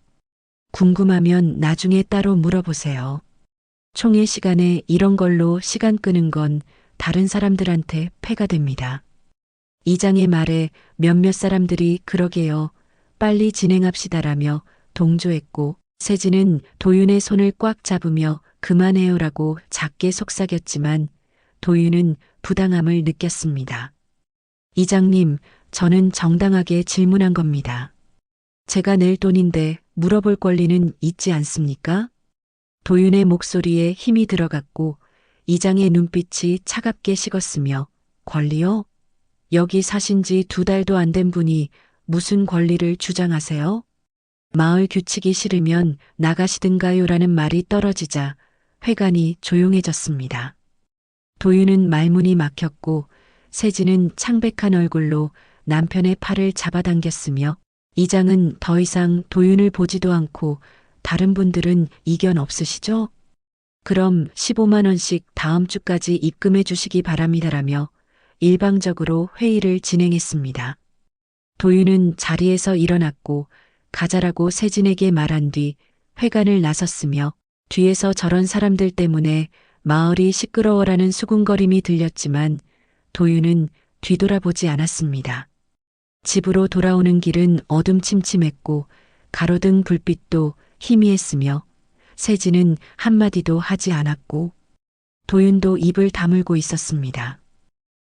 궁금하면 나중에 따로 물어보세요. 총회 시간에 이런 걸로 시간 끄는 건 다른 사람들한테 폐가 됩니다. 이장의 말에 몇몇 사람들이 그러게요. 빨리 진행합시다라며 동조했고 세진은 도윤의 손을 꽉 잡으며 그만해요라고 작게 속삭였지만 도윤은 부당함을 느꼈습니다. 이장님, 저는 정당하게 질문한 겁니다. 제가 낼 돈인데 물어볼 권리는 있지 않습니까? 도윤의 목소리에 힘이 들어갔고 이장의 눈빛이 차갑게 식었으며 권리요? 여기 사신 지 2달도 안 된 분이 무슨 권리를 주장하세요? 마을 규칙이 싫으면 나가시든가요라는 말이 떨어지자 회관이 조용해졌습니다. 도윤은 말문이 막혔고 세진은 창백한 얼굴로 남편의 팔을 잡아당겼으며 이장은 더 이상 도윤을 보지도 않고 다른 분들은 이견 없으시죠? 그럼 15만 원씩 다음 주까지 입금해 주시기 바랍니다라며 일방적으로 회의를 진행했습니다. 도윤은 자리에서 일어났고 가자라고 세진에게 말한 뒤 회관을 나섰으며 뒤에서 저런 사람들 때문에 마을이 시끄러워라는 수군거림이 들렸지만 도윤은 뒤돌아보지 않았습니다. 집으로 돌아오는 길은 어둠침침했고 가로등 불빛도 희미했으며 세진은 한마디도 하지 않았고 도윤도 입을 다물고 있었습니다.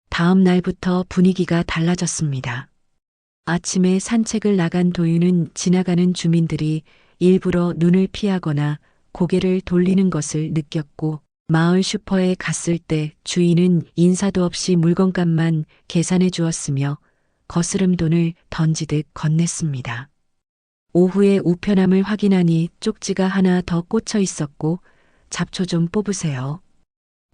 다음 날부터 분위기가 달라졌습니다. 아침에 산책을 나간 도윤은 지나가는 주민들이 일부러 눈을 피하거나 고개를 돌리는 것을 느꼈고 마을 슈퍼에 갔을 때 주인은 인사도 없이 물건값만 계산해 주었으며 거스름 돈을 던지듯 건넸습니다. 오후에 우편함을 확인하니 쪽지가 하나 더 꽂혀 있었고 잡초 좀 뽑으세요.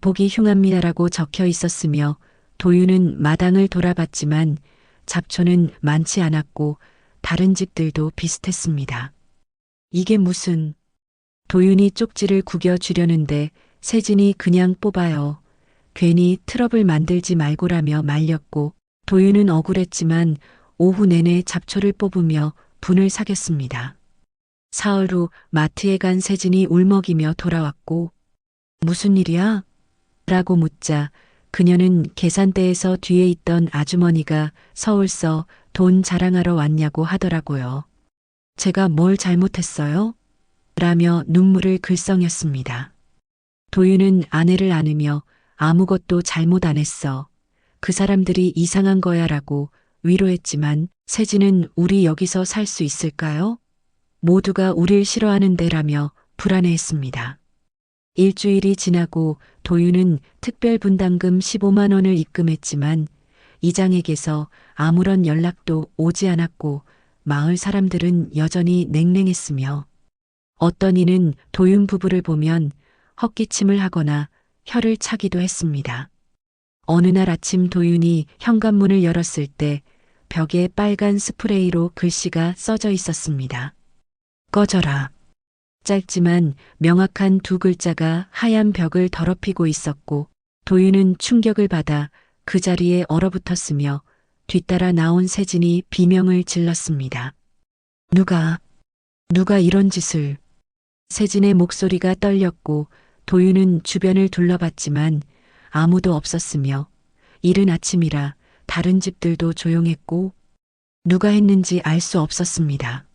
보기 흉합니다라고 적혀 있었으며 도윤은 마당을 돌아봤지만 잡초는 많지 않았고 다른 집들도 비슷했습니다. 이게 무슨 도윤이 쪽지를 구겨 주려는데 세진이 그냥 뽑아요. 괜히 트러블 만들지 말고라며 말렸고 도윤은 억울했지만 오후 내내 잡초를 뽑으며 분을 사겼습니다. 사흘 후 마트에 간 세진이 울먹이며 돌아왔고 무슨 일이야? 라고 묻자 그녀는 계산대에서 뒤에 있던 아주머니가 서울서 돈 자랑하러 왔냐고 하더라고요. 제가 뭘 잘못했어요? 라며 눈물을 글썽였습니다. 도윤은 아내를 안으며 아무것도 잘못 안 했어. 그 사람들이 이상한 거야 라고 위로했지만 세진은 우리 여기서 살 수 있을까요? 모두가 우릴 싫어하는데라며 불안해했습니다. 일주일이 지나고 도윤은 특별분담금 15만 원을 입금했지만 이장에게서 아무런 연락도 오지 않았고 마을 사람들은 여전히 냉랭했으며 어떤 이는 도윤 부부를 보면 헛기침을 하거나 혀를 차기도 했습니다. 어느 날 아침 도윤이 현관문을 열었을 때 벽에 빨간 스프레이로 글씨가 써져 있었습니다. 꺼져라. 짧지만 명확한 두 글자가 하얀 벽을 더럽히고 있었고 도윤은 충격을 받아 그 자리에 얼어붙었으며 뒤따라 나온 세진이 비명을 질렀습니다. 누가 이런 짓을. 세진의 목소리가 떨렸고 도윤은 주변을 둘러봤지만 아무도 없었으며 이른 아침이라 다른 집들도 조용했고 누가 했는지 알 수 없었습니다.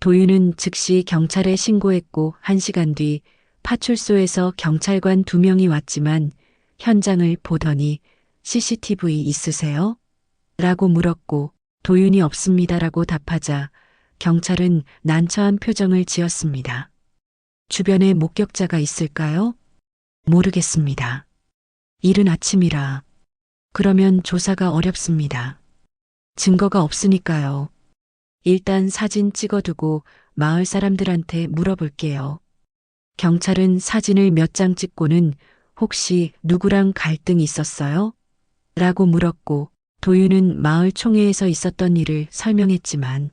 도윤은 즉시 경찰에 신고했고 1시간 뒤 파출소에서 경찰관 2명이 왔지만 현장을 보더니 CCTV 있으세요? 라고 물었고 도윤이 없습니다라고 답하자 경찰은 난처한 표정을 지었습니다. 주변에 목격자가 있을까요? 모르겠습니다. 이른 아침이라. 그러면 조사가 어렵습니다. 증거가 없으니까요. 일단 사진 찍어두고 마을 사람들한테 물어볼게요. 경찰은 사진을 몇 장 찍고는 혹시 누구랑 갈등 있었어요? 라고 물었고 도윤은 마을 총회에서 있었던 일을 설명했지만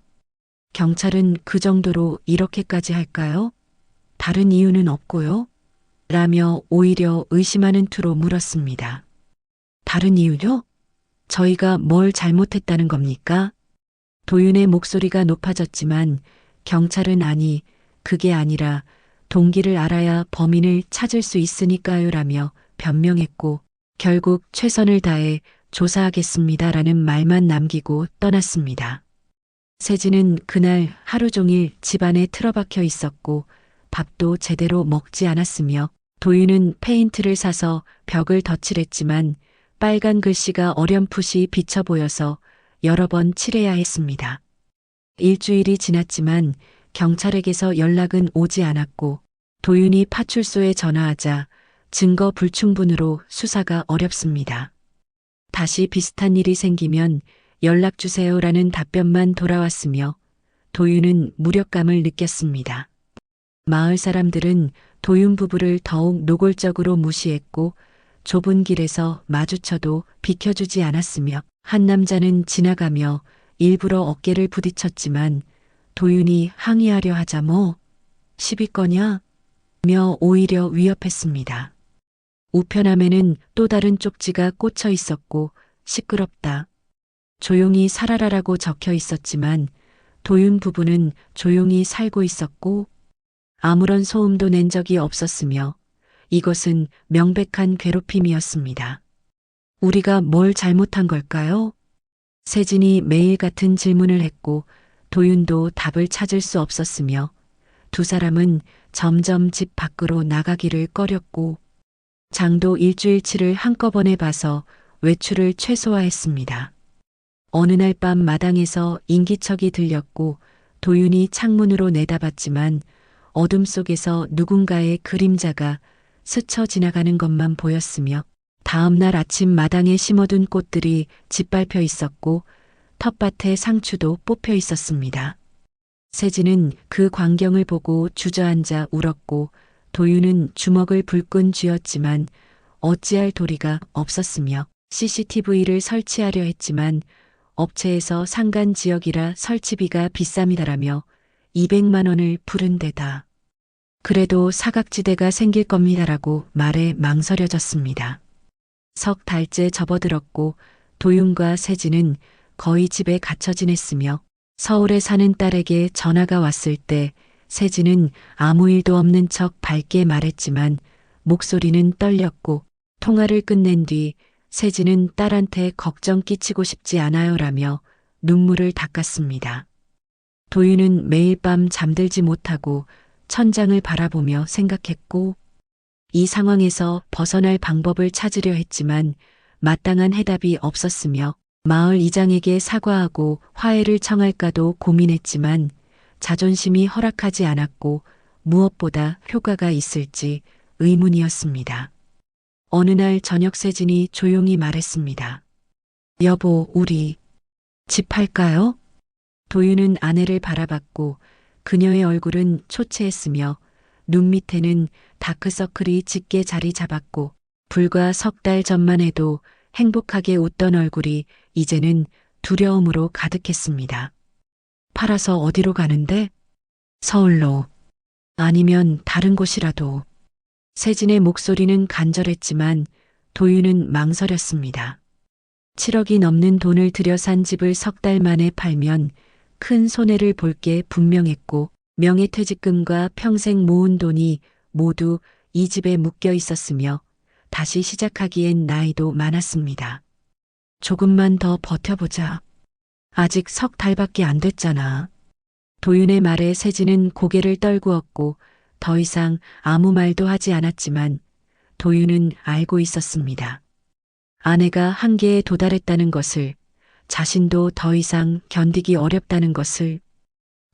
경찰은 그 정도로 이렇게까지 할까요? 다른 이유는 없고요? 라며 오히려 의심하는 투로 물었습니다. 다른 이유요? 저희가 뭘 잘못했다는 겁니까? 도윤의 목소리가 높아졌지만 경찰은 아니, 그게 아니라 동기를 알아야 범인을 찾을 수 있으니까요 라며 변명했고 결국 최선을 다해 조사하겠습니다라는 말만 남기고 떠났습니다. 세진은 그날 하루 종일 집안에 틀어박혀 있었고 밥도 제대로 먹지 않았으며 도윤은 페인트를 사서 벽을 덧칠했지만 빨간 글씨가 어렴풋이 비쳐 보여서 여러 번 칠해야 했습니다. 일주일이 지났지만 경찰에게서 연락은 오지 않았고 도윤이 파출소에 전화하자 증거 불충분으로 수사가 어렵습니다. 다시 비슷한 일이 생기면 연락 주세요라는 답변만 돌아왔으며 도윤은 무력감을 느꼈습니다. 마을 사람들은 도윤 부부를 더욱 노골적으로 무시했고 좁은 길에서 마주쳐도 비켜주지 않았으며 한 남자는 지나가며 일부러 어깨를 부딪혔지만 도윤이 항의하려 하자 뭐 시비 거냐? 며 오히려 위협했습니다. 우편함에는 또 다른 쪽지가 꽂혀 있었고 시끄럽다. 조용히 살아라라고 적혀 있었지만 도윤 부부는 조용히 살고 있었고 아무런 소음도 낸 적이 없었으며 이것은 명백한 괴롭힘이었습니다. 우리가 뭘 잘못한 걸까요? 세진이 매일 같은 질문을 했고 도윤도 답을 찾을 수 없었으며 두 사람은 점점 집 밖으로 나가기를 꺼렸고 장도 일주일치를 한꺼번에 봐서 외출을 최소화했습니다. 어느 날 밤 마당에서 인기척이 들렸고 도윤이 창문으로 내다봤지만 어둠 속에서 누군가의 그림자가 스쳐 지나가는 것만 보였으며 다음 날 아침 마당에 심어둔 꽃들이 짓밟혀 있었고 텃밭에 상추도 뽑혀 있었습니다. 세진은 그 광경을 보고 주저앉아 울었고 도윤은 주먹을 불끈 쥐었지만 어찌할 도리가 없었으며 CCTV를 설치하려 했지만 업체에서 상간 지역이라 설치비가 비쌉니다라며 200만 원을 부른 데다 그래도 사각지대가 생길 겁니다라고 말에 망설여졌습니다. 석 달째 접어들었고 도윤과 세진은 거의 집에 갇혀 지냈으며 서울에 사는 딸에게 전화가 왔을 때 세진은 아무 일도 없는 척 밝게 말했지만 목소리는 떨렸고 통화를 끝낸 뒤 세진은 딸한테 걱정 끼치고 싶지 않아요라며 눈물을 닦았습니다. 도윤은 매일 밤 잠들지 못하고 천장을 바라보며 생각했고 이 상황에서 벗어날 방법을 찾으려 했지만 마땅한 해답이 없었으며 마을 이장에게 사과하고 화해를 청할까도 고민했지만 자존심이 허락하지 않았고 무엇보다 효과가 있을지 의문이었습니다. 어느 날 저녁 세진이 조용히 말했습니다. 여보, 우리 집 팔까요? 도윤은 아내를 바라봤고 그녀의 얼굴은 초췌했으며 눈 밑에는 다크서클이 짙게 자리 잡았고 불과 석 달 전만 해도 행복하게 웃던 얼굴이 이제는 두려움으로 가득했습니다. 팔아서 어디로 가는데? 서울로. 아니면 다른 곳이라도. 세진의 목소리는 간절했지만 도윤은 망설였습니다. 7억이 넘는 돈을 들여 산 집을 석 달 만에 팔면 큰 손해를 볼 게 분명했고 명예퇴직금과 평생 모은 돈이 모두 이 집에 묶여 있었으며 다시 시작하기엔 나이도 많았습니다. 조금만 더 버텨보자. 아직 석 달밖에 안 됐잖아. 도윤의 말에 세진은 고개를 떨구었고 더 이상 아무 말도 하지 않았지만 도윤은 알고 있었습니다. 아내가 한계에 도달했다는 것을, 자신도 더 이상 견디기 어렵다는 것을.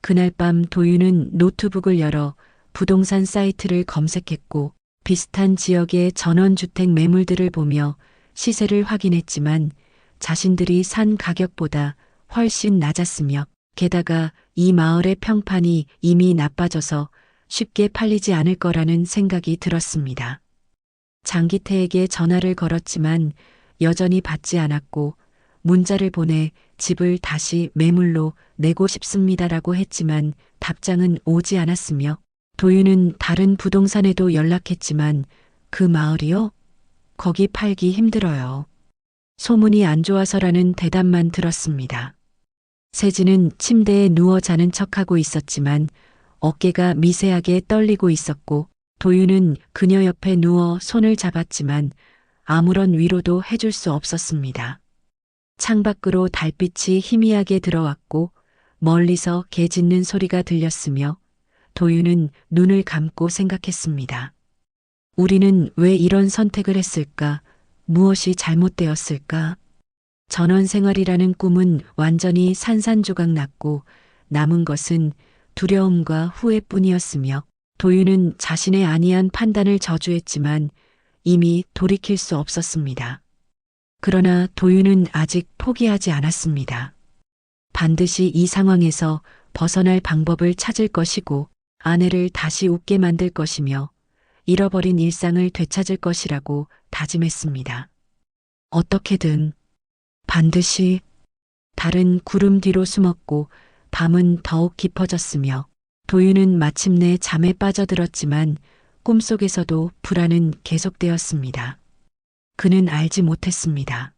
그날 밤 도윤은 노트북을 열어 부동산 사이트를 검색했고 비슷한 지역의 전원주택 매물들을 보며 시세를 확인했지만 자신들이 산 가격보다 훨씬 낮았으며 게다가 이 마을의 평판이 이미 나빠져서 쉽게 팔리지 않을 거라는 생각이 들었습니다. 장기태에게 전화를 걸었지만 여전히 받지 않았고 문자를 보내 집을 다시 매물로 내고 싶습니다라고 했지만 답장은 오지 않았으며 도윤은 다른 부동산에도 연락했지만 그 마을이요? 거기 팔기 힘들어요. 소문이 안 좋아서라는 대답만 들었습니다. 세진은 침대에 누워 자는 척하고 있었지만 어깨가 미세하게 떨리고 있었고 도윤은 그녀 옆에 누워 손을 잡았지만 아무런 위로도 해줄 수 없었습니다. 창밖으로 달빛이 희미하게 들어왔고 멀리서 개 짖는 소리가 들렸으며 도윤은 눈을 감고 생각했습니다. 우리는 왜 이런 선택을 했을까? 무엇이 잘못되었을까? 전원생활이라는 꿈은 완전히 산산조각 났고 남은 것은 두려움과 후회뿐이었으며 도윤은 자신의 아니한 판단을 저주했지만 이미 돌이킬 수 없었습니다. 그러나 도윤은 아직 포기하지 않았습니다. 반드시 이 상황에서 벗어날 방법을 찾을 것이고 아내를 다시 웃게 만들 것이며 잃어버린 일상을 되찾을 것이라고 다짐했습니다. 어떻게든 반드시. 달은 구름 뒤로 숨었고 밤은 더욱 깊어졌으며 도윤은 마침내 잠에 빠져들었지만 꿈속에서도 불안은 계속되었습니다. 그는 알지 못했습니다.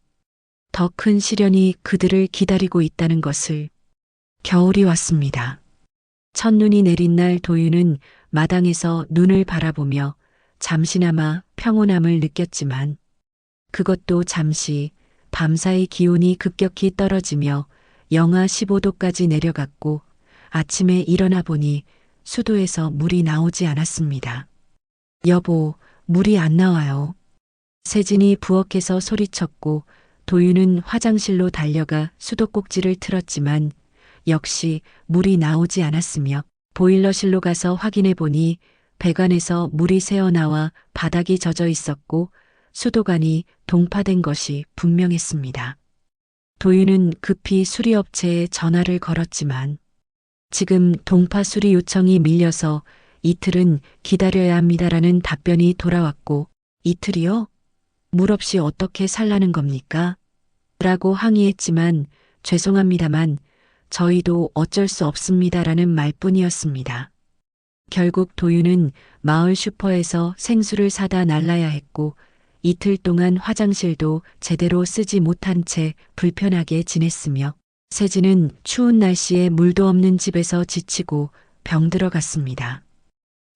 더 큰 시련이 그들을 기다리고 있다는 것을. 겨울이 왔습니다. 첫눈이 내린 날 도윤은 마당에서 눈을 바라보며 잠시나마 평온함을 느꼈지만 그것도 잠시. 밤사이 기온이 급격히 떨어지며 영하 15도까지 내려갔고 아침에 일어나 보니 수도에서 물이 나오지 않았습니다. 여보, 물이 안 나와요. 세진이 부엌에서 소리쳤고 도윤은 화장실로 달려가 수도꼭지를 틀었지만 역시 물이 나오지 않았으며 보일러실로 가서 확인해 보니 배관에서 물이 새어나와 바닥이 젖어 있었고 수도관이 동파된 것이 분명했습니다. 도윤은 급히 수리업체에 전화를 걸었지만 지금 동파 수리 요청이 밀려서 이틀은 기다려야 합니다라는 답변이 돌아왔고 이틀이요? 물 없이 어떻게 살라는 겁니까? 라고 항의했지만 죄송합니다만 저희도 어쩔 수 없습니다라는 말뿐이었습니다. 결국 도윤은 마을 슈퍼에서 생수를 사다 날라야 했고 이틀 동안 화장실도 제대로 쓰지 못한 채 불편하게 지냈으며 세진은 추운 날씨에 물도 없는 집에서 지치고 병들어 갔습니다.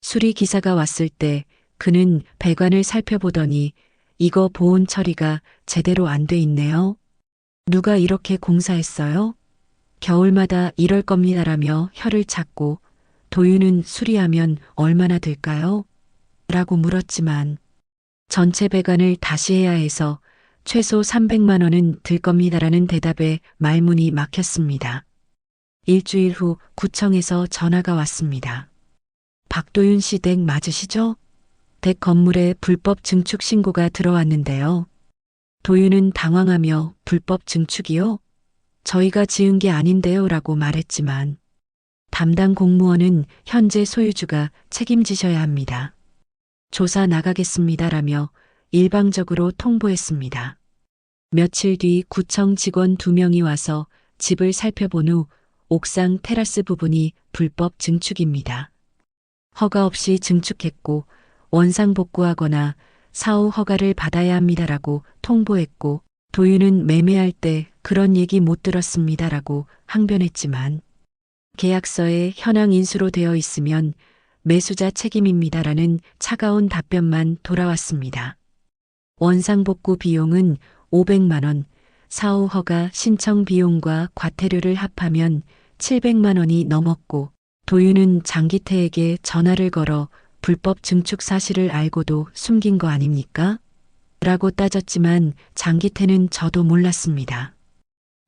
수리 기사가 왔을 때 그는 배관을 살펴보더니 이거 보온 처리가 제대로 안 돼 있네요. 누가 이렇게 공사했어요? 겨울마다 이럴 겁니다라며 혀를 찾고 도윤은 수리하면 얼마나 들까요? 라고 물었지만 전체 배관을 다시 해야 해서 최소 300만 원은 들 겁니다라는 대답에 말문이 막혔습니다. 일주일 후 구청에서 전화가 왔습니다. 박도윤 씨 댁 맞으시죠? 댁 건물에 불법 증축 신고가 들어왔는데요. 도윤은 당황하며 불법 증축이요? 저희가 지은 게 아닌데요 라고 말했지만 담당 공무원은 현재 소유주가 책임지셔야 합니다. 조사 나가겠습니다라며 일방적으로 통보했습니다. 며칠 뒤 구청 직원 2명이 와서 집을 살펴본 후 옥상 테라스 부분이 불법 증축입니다. 허가 없이 증축했고 원상복구하거나 사후 허가를 받아야 합니다라고 통보했고 도윤은 매매할 때 그런 얘기 못 들었습니다라고 항변했지만 계약서에 현황 인수로 되어 있으면 매수자 책임입니다라는 차가운 답변만 돌아왔습니다. 원상복구 비용은 500만 원, 사후 허가 신청 비용과 과태료를 합하면 700만 원이 넘었고 도윤은 장기태에게 전화를 걸어 불법 증축 사실을 알고도 숨긴 거 아닙니까? 라고 따졌지만 장기태는 저도 몰랐습니다.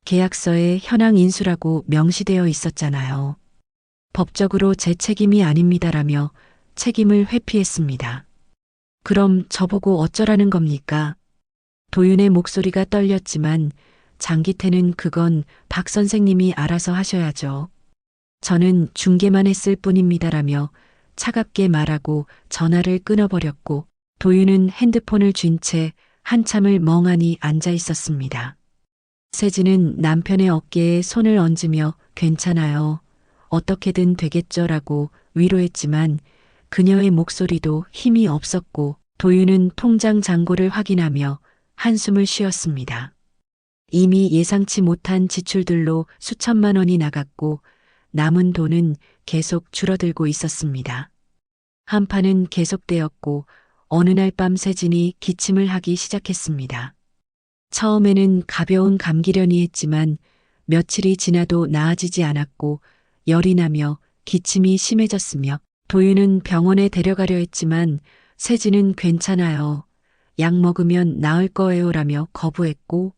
계약서에 현황 인수라고 명시되어 있었잖아요. 법적으로 제 책임이 아닙니다라며 책임을 회피했습니다. 그럼 저보고 어쩌라는 겁니까? 도윤의 목소리가 떨렸지만 장기태는 그건 박 선생님이 알아서 하셔야죠. 저는 중개만 했을 뿐입니다라며 차갑게 말하고 전화를 끊어버렸고 도윤은 핸드폰을 쥔 채 한참을 멍하니 앉아 있었습니다. 세진은 남편의 어깨에 손을 얹으며 괜찮아요. 어떻게든 되겠죠라고 위로했지만 그녀의 목소리도 힘이 없었고 도윤은 통장 잔고를 확인하며 한숨을 쉬었습니다. 이미 예상치 못한 지출들로 수천만 원이 나갔고 남은 돈은 계속 줄어들고 있었습니다. 한파는 계속되었고 어느 날 밤 세진이 기침을 하기 시작했습니다. 처음에는 가벼운 감기려니 했지만 며칠이 지나도 나아지지 않았고 열이 나며 기침이 심해졌으며 도윤은 병원에 데려가려 했지만 세진은 괜찮아요. 약 먹으면 나을 거예요라며 거부했고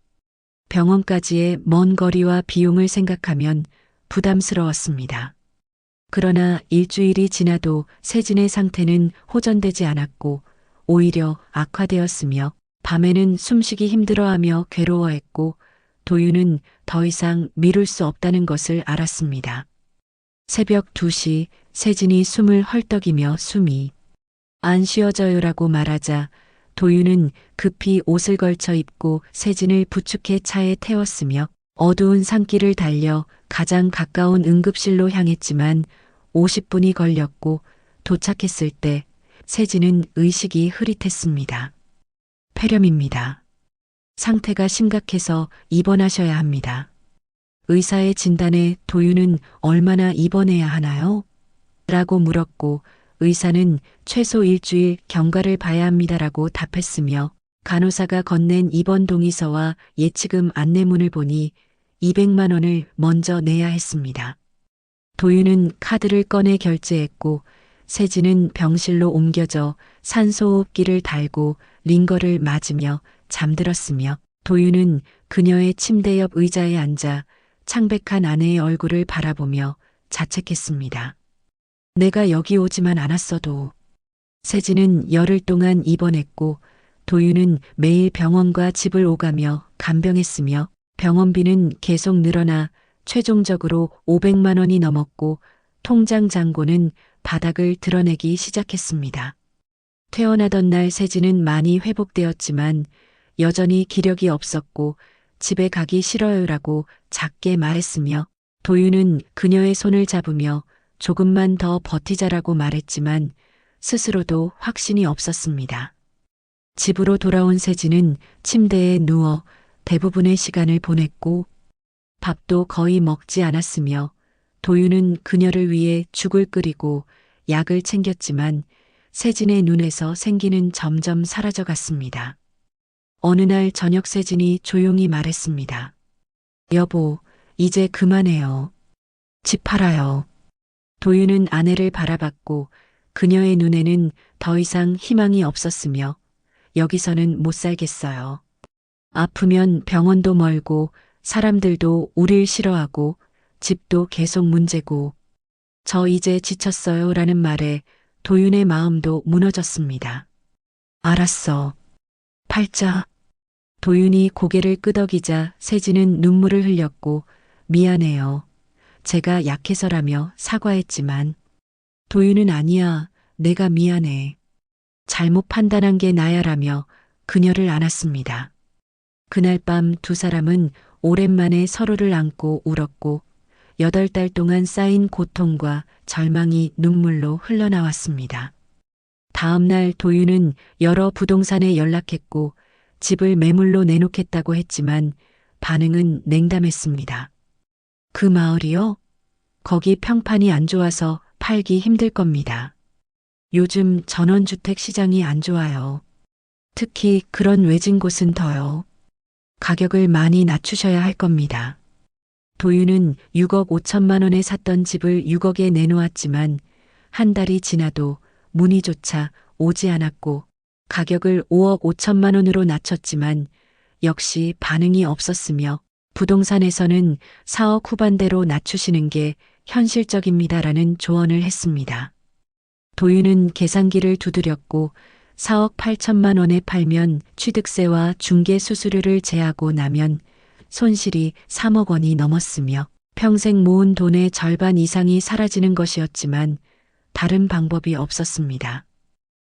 병원까지의 먼 거리와 비용을 생각하면 부담스러웠습니다. 그러나 일주일이 지나도 세진의 상태는 호전되지 않았고 오히려 악화되었으며 밤에는 숨쉬기 힘들어하며 괴로워했고 도윤은 더 이상 미룰 수 없다는 것을 알았습니다. 새벽 2시 세진이 숨을 헐떡이며 숨이 안 쉬어져요라고 말하자 도윤은 급히 옷을 걸쳐 입고 세진을 부축해 차에 태웠으며 어두운 산길을 달려 가장 가까운 응급실로 향했지만 50분이 걸렸고 도착했을 때 세진은 의식이 흐릿했습니다. 폐렴입니다. 상태가 심각해서 입원하셔야 합니다. 의사의 진단에 도윤은 얼마나 입원해야 하나요? 라고 물었고 의사는 최소 일주일 경과를 봐야 합니다라고 답했으며 간호사가 건넨 입원 동의서와 예치금 안내문을 보니 200만 원을 먼저 내야 했습니다. 도윤은 카드를 꺼내 결제했고 세진은 병실로 옮겨져 산소호흡기를 달고 링거를 맞으며 잠들었으며 도윤은 그녀의 침대 옆 의자에 앉아 창백한 아내의 얼굴을 바라보며 자책했습니다. 내가 여기 오지만 않았어도. 세진은 열흘 동안 입원했고 도윤은 매일 병원과 집을 오가며 간병했으며 병원비는 계속 늘어나 최종적으로 500만 원이 넘었고 통장 잔고는 바닥을 드러내기 시작했습니다. 퇴원하던 날 세진은 많이 회복되었지만 여전히 기력이 없었고 집에 가기 싫어요라고 작게 말했으며 도윤은 그녀의 손을 잡으며 조금만 더 버티자라고 말했지만 스스로도 확신이 없었습니다. 집으로 돌아온 세진은 침대에 누워 대부분의 시간을 보냈고 밥도 거의 먹지 않았으며 도윤은 그녀를 위해 죽을 끓이고 약을 챙겼지만 세진의 눈에서 생기는 점점 사라져갔습니다. 어느 날 저녁 세진이 조용히 말했습니다. 여보, 이제 그만해요. 집 팔아요. 도윤은 아내를 바라봤고 그녀의 눈에는 더 이상 희망이 없었으며 여기서는 못 살겠어요. 아프면 병원도 멀고 사람들도 우릴 싫어하고 집도 계속 문제고 저 이제 지쳤어요 라는 말에 도윤의 마음도 무너졌습니다. 알았어. 팔자. 도윤이 고개를 끄덕이자 세진은 눈물을 흘렸고 미안해요. 제가 약해서라며 사과했지만 도윤은 아니야. 내가 미안해. 잘못 판단한 게 나야라며 그녀를 안았습니다. 그날 밤 두 사람은 오랜만에 서로를 안고 울었고 8달 동안 쌓인 고통과 절망이 눈물로 흘러나왔습니다. 다음 날 도윤은 여러 부동산에 연락했고 집을 매물로 내놓겠다고 했지만 반응은 냉담했습니다. 그 마을이요? 거기 평판이 안 좋아서 팔기 힘들 겁니다. 요즘 전원주택 시장이 안 좋아요. 특히 그런 외진 곳은 더요. 가격을 많이 낮추셔야 할 겁니다. 도윤은 6억 5천만 원에 샀던 집을 6억에 내놓았지만 한 달이 지나도 문의조차 오지 않았고 가격을 5억 5천만 원으로 낮췄지만 역시 반응이 없었으며 부동산에서는 4억 후반대로 낮추시는 게 현실적입니다라는 조언을 했습니다. 도윤은 계산기를 두드렸고 4억 8천만 원에 팔면 취득세와 중개 수수료를 제하고 나면 손실이 3억 원이 넘었으며 평생 모은 돈의 절반 이상이 사라지는 것이었지만 다른 방법이 없었습니다.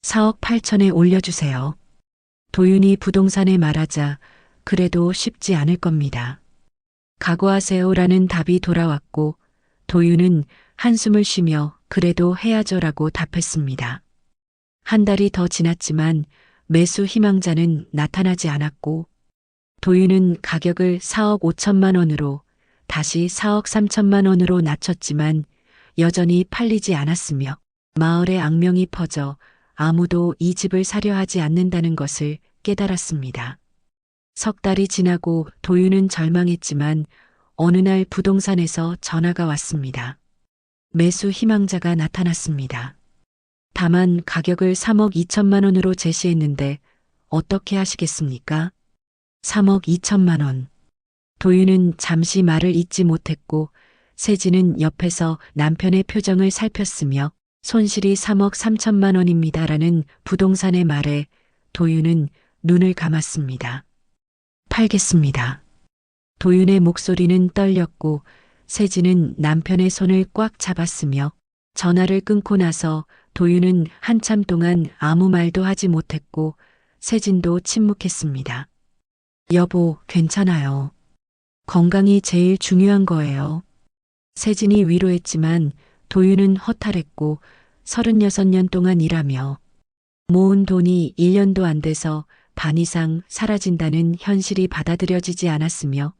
4억 8천에 올려주세요. 도윤이 부동산에 말하자 그래도 쉽지 않을 겁니다. 각오하세요라는 답이 돌아왔고 도윤은 한숨을 쉬며 그래도 해야죠라고 답했습니다. 한 달이 더 지났지만 매수 희망자는 나타나지 않았고 도윤은 가격을 4억 5천만 원으로 다시 4억 3천만 원으로 낮췄지만 여전히 팔리지 않았으며 마을의 악명이 퍼져 아무도 이 집을 사려 하지 않는다는 것을 깨달았습니다. 석 달이 지나고 도윤은 절망했지만 어느 날 부동산에서 전화가 왔습니다. 매수 희망자가 나타났습니다. 다만 가격을 3억 2천만 원으로 제시했는데 어떻게 하시겠습니까? 3억 2천만 원. 도윤은 잠시 말을 잇지 못했고 세진은 옆에서 남편의 표정을 살폈으며 손실이 3억 3천만 원입니다라는 부동산의 말에 도윤은 눈을 감았습니다. 팔겠습니다. 도윤의 목소리는 떨렸고 세진은 남편의 손을 꽉 잡았으며 전화를 끊고 나서 도윤은 한참 동안 아무 말도 하지 못했고 세진도 침묵했습니다. 여보, 괜찮아요. 건강이 제일 중요한 거예요. 세진이 위로했지만 도윤은 허탈했고 36년 동안 일하며 모은 돈이 1년도 안 돼서 반 이상 사라진다는 현실이 받아들여지지 않았으며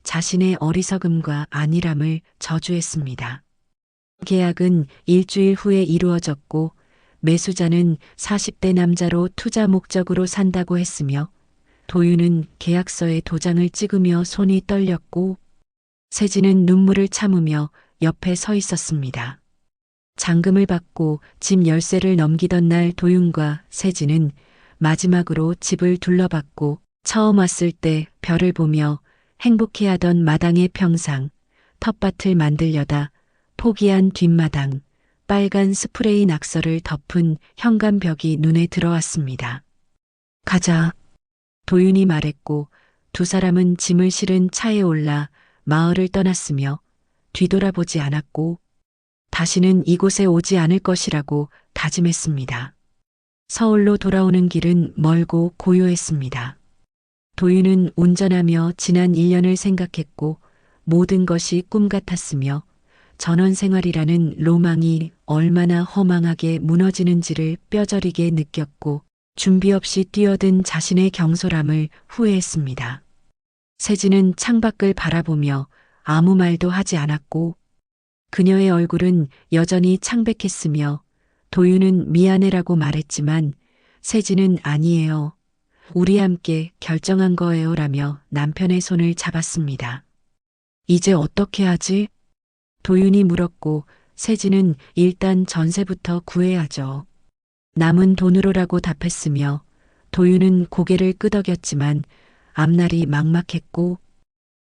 자신의 어리석음과 안일함을 저주했습니다. 계약은 일주일 후에 이루어졌고 매수자는 40대 남자로 투자 목적으로 산다고 했으며 도윤은 계약서에 도장을 찍으며 손이 떨렸고 세진은 눈물을 참으며 옆에 서 있었습니다. 잔금을 받고 집 열쇠를 넘기던 날 도윤과 세진은 마지막으로 집을 둘러봤고 처음 왔을 때 별을 보며 행복해하던 마당의 평상, 텃밭을 만들려다 포기한 뒷마당, 빨간 스프레이 낙서를 덮은 현관벽이 눈에 들어왔습니다. 가자. 도윤이 말했고 두 사람은 짐을 실은 차에 올라 마을을 떠났으며 뒤돌아보지 않았고 다시는 이곳에 오지 않을 것이라고 다짐했습니다. 서울로 돌아오는 길은 멀고 고요했습니다. 도윤은 운전하며 지난 1년을 생각했고 모든 것이 꿈 같았으며 전원 생활이라는 로망이 얼마나 허망하게 무너지는지를 뼈저리게 느꼈고 준비 없이 뛰어든 자신의 경솔함을 후회했습니다. 세진은 창밖을 바라보며 아무 말도 하지 않았고 그녀의 얼굴은 여전히 창백했으며 도윤은 미안해라고 말했지만 세진은 아니에요. 우리 함께 결정한 거예요 라며 남편의 손을 잡았습니다. 이제 어떻게 하지? 도윤이 물었고 세진은 일단 전세부터 구해야죠. 남은 돈으로라고 답했으며 도윤은 고개를 끄덕였지만 앞날이 막막했고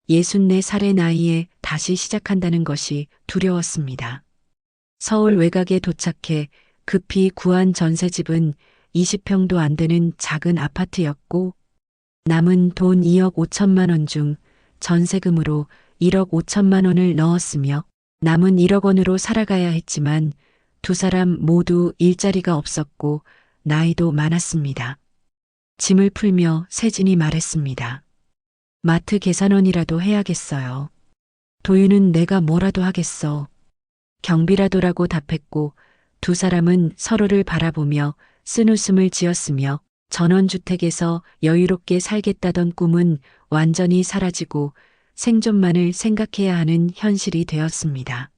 64살의 나이에 다시 시작한다는 것이 두려웠습니다. 서울 외곽에 도착해 급히 구한 전세집은 20평도 안 되는 작은 아파트였고 남은 돈 2억 5천만 원 중 전세금으로 1억 5천만 원을 넣었으며 남은 1억 원으로 살아가야 했지만 두 사람 모두 일자리가 없었고 나이도 많았습니다. 짐을 풀며 세진이 말했습니다. 마트 계산원이라도 해야겠어요. 도윤은 내가 뭐라도 하겠어. 경비라도라고 답했고 두 사람은 서로를 바라보며 쓴웃음을 지었으며 전원주택에서 여유롭게 살겠다던 꿈은 완전히 사라지고 생존만을 생각해야 하는 현실이 되었습니다.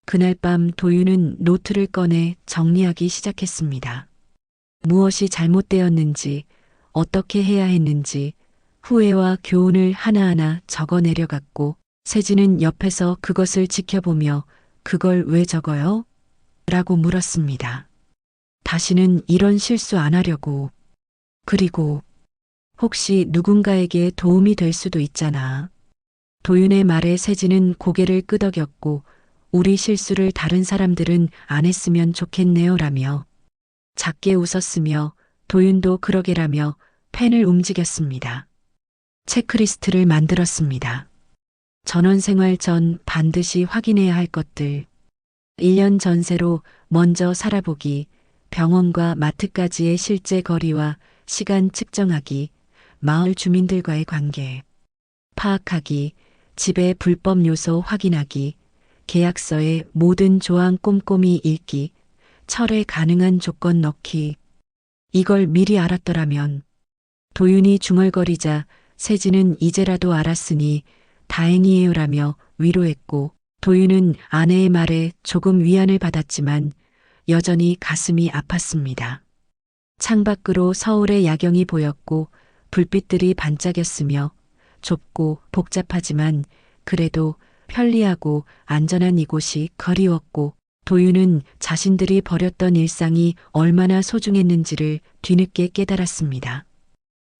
그날 밤 도윤은 노트를 꺼내 정리하기 시작했습니다. 무엇이 잘못되었는지, 어떻게 해야 했는지, 후회와 교훈을 하나하나 적어 내려갔고 세진은 옆에서 그것을 지켜보며 그걸 왜 적어요? 라고 물었습니다. 다시는 이런 실수 안 하려고. 그리고 혹시 누군가에게 도움이 될 수도 있잖아. 도윤의 말에 세진은 고개를 끄덕였고 우리 실수를 다른 사람들은 안 했으면 좋겠네요 라며 작게 웃었으며 도윤도 그러게라며 펜을 움직였습니다. 체크리스트를 만들었습니다. 전원생활 전 반드시 확인해야 할 것들. 1년 전세로 먼저 살아보기, 병원과 마트까지의 실제 거리와 시간 측정하기, 마을 주민들과의 관계, 파악하기, 집의 불법 요소 확인하기, 계약서의 모든 조항 꼼꼼히 읽기, 철회 가능한 조건 넣기. 이걸 미리 알았더라면. 도윤이 중얼거리자 세진은 이제라도 알았으니 다행이에요라며 위로했고 도윤은 아내의 말에 조금 위안을 받았지만 여전히 가슴이 아팠습니다. 창밖으로 서울의 야경이 보였고 불빛들이 반짝였으며 좁고 복잡하지만 그래도 편리하고 안전한 이곳이 그리웠고 도윤은 자신들이 버렸던 일상이 얼마나 소중했는지를 뒤늦게 깨달았습니다.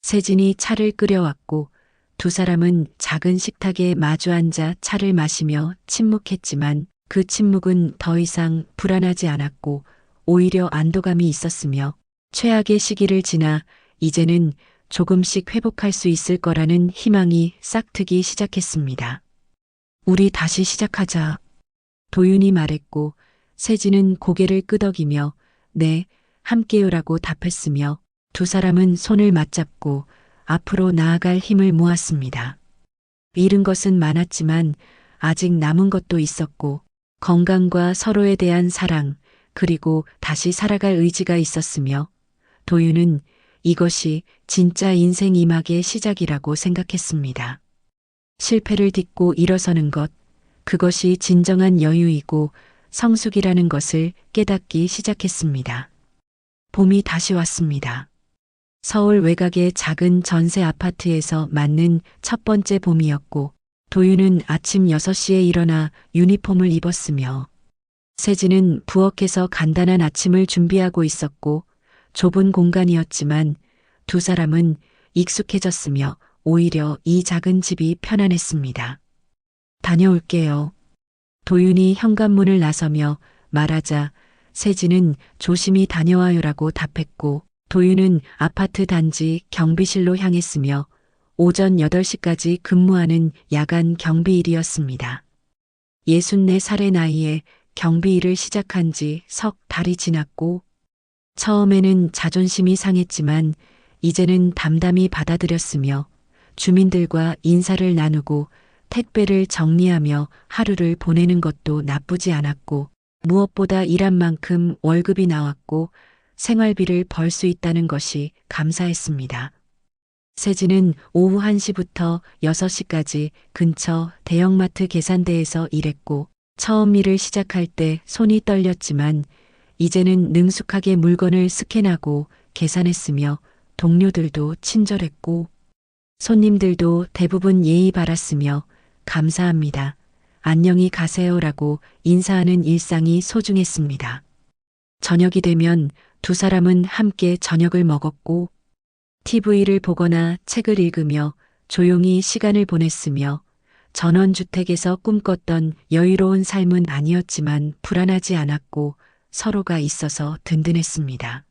세진이 차를 끓여왔고 두 사람은 작은 식탁에 마주 앉아 차를 마시며 침묵했지만 그 침묵은 더 이상 불안하지 않았고 오히려 안도감이 있었으며 최악의 시기를 지나 이제는 조금씩 회복할 수 있을 거라는 희망이 싹트기 시작했습니다. 우리 다시 시작하자. 도윤이 말했고 세진은 고개를 끄덕이며 네, 함께요라고 답했으며 두 사람은 손을 맞잡고 앞으로 나아갈 힘을 모았습니다. 잃은 것은 많았지만 아직 남은 것도 있었고 건강과 서로에 대한 사랑 그리고 다시 살아갈 의지가 있었으며 도윤은 이것이 진짜 인생 이막의 시작이라고 생각했습니다. 실패를 딛고 일어서는 것, 그것이 진정한 여유이고 성숙이라는 것을 깨닫기 시작했습니다. 봄이 다시 왔습니다. 서울 외곽의 작은 전세 아파트에서 맞는 첫 번째 봄이었고 도윤은 아침 6시에 일어나 유니폼을 입었으며 세진은 부엌에서 간단한 아침을 준비하고 있었고 좁은 공간이었지만 두 사람은 익숙해졌으며 오히려 이 작은 집이 편안했습니다. 다녀올게요. 도윤이 현관문을 나서며 말하자 세진은 조심히 다녀와요라고 답했고 도윤은 아파트 단지 경비실로 향했으며 오전 8시까지 근무하는 야간 경비일이었습니다. 64살의 나이에 경비일을 시작한 지 석 달이 지났고 처음에는 자존심이 상했지만 이제는 담담히 받아들였으며 주민들과 인사를 나누고 택배를 정리하며 하루를 보내는 것도 나쁘지 않았고, 무엇보다 일한 만큼 월급이 나왔고 생활비를 벌 수 있다는 것이 감사했습니다. 세진은 오후 1시부터 6시까지 근처 대형마트 계산대에서 일했고, 처음 일을 시작할 때 손이 떨렸지만 이제는 능숙하게 물건을 스캔하고 계산했으며 동료들도 친절했고 손님들도 대부분 예의 바랐으며 감사합니다. 안녕히 가세요라고 인사하는 일상이 소중했습니다. 저녁이 되면 두 사람은 함께 저녁을 먹었고 TV를 보거나 책을 읽으며 조용히 시간을 보냈으며 전원주택에서 꿈꿨던 여유로운 삶은 아니었지만 불안하지 않았고 서로가 있어서 든든했습니다.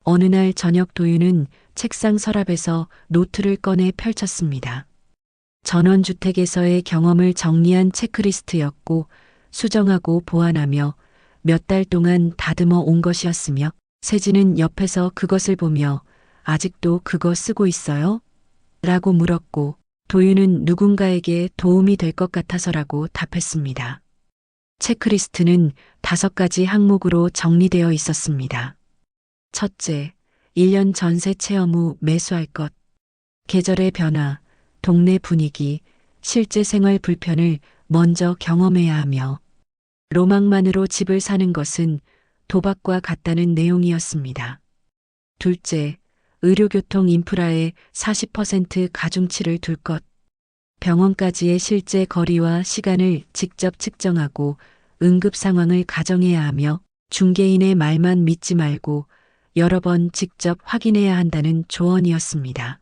어느 날 저녁 도윤은 책상 서랍에서 노트를 꺼내 펼쳤습니다. 전원주택에서의 경험을 정리한 체크리스트였고 수정하고 보완하며 몇 달 동안 다듬어 온 것이었으며 세진은 옆에서 그것을 보며 아직도 그거 쓰고 있어요? 라고 물었고 도윤은 누군가에게 도움이 될 것 같아서라고 답했습니다. 체크리스트는 5가지 항목으로 정리되어 있었습니다. 첫째, 1년 전세 체험 후 매수할 것. 계절의 변화, 동네 분위기, 실제 생활 불편을 먼저 경험해야 하며 로망만으로 집을 사는 것은 도박과 같다는 내용이었습니다. 둘째, 의료교통 인프라에 40% 가중치를 둘 것. 병원까지의 실제 거리와 시간을 직접 측정하고 응급 상황을 가정해야 하며 중개인의 말만 믿지 말고 여러 번 직접 확인해야 한다는 조언이었습니다.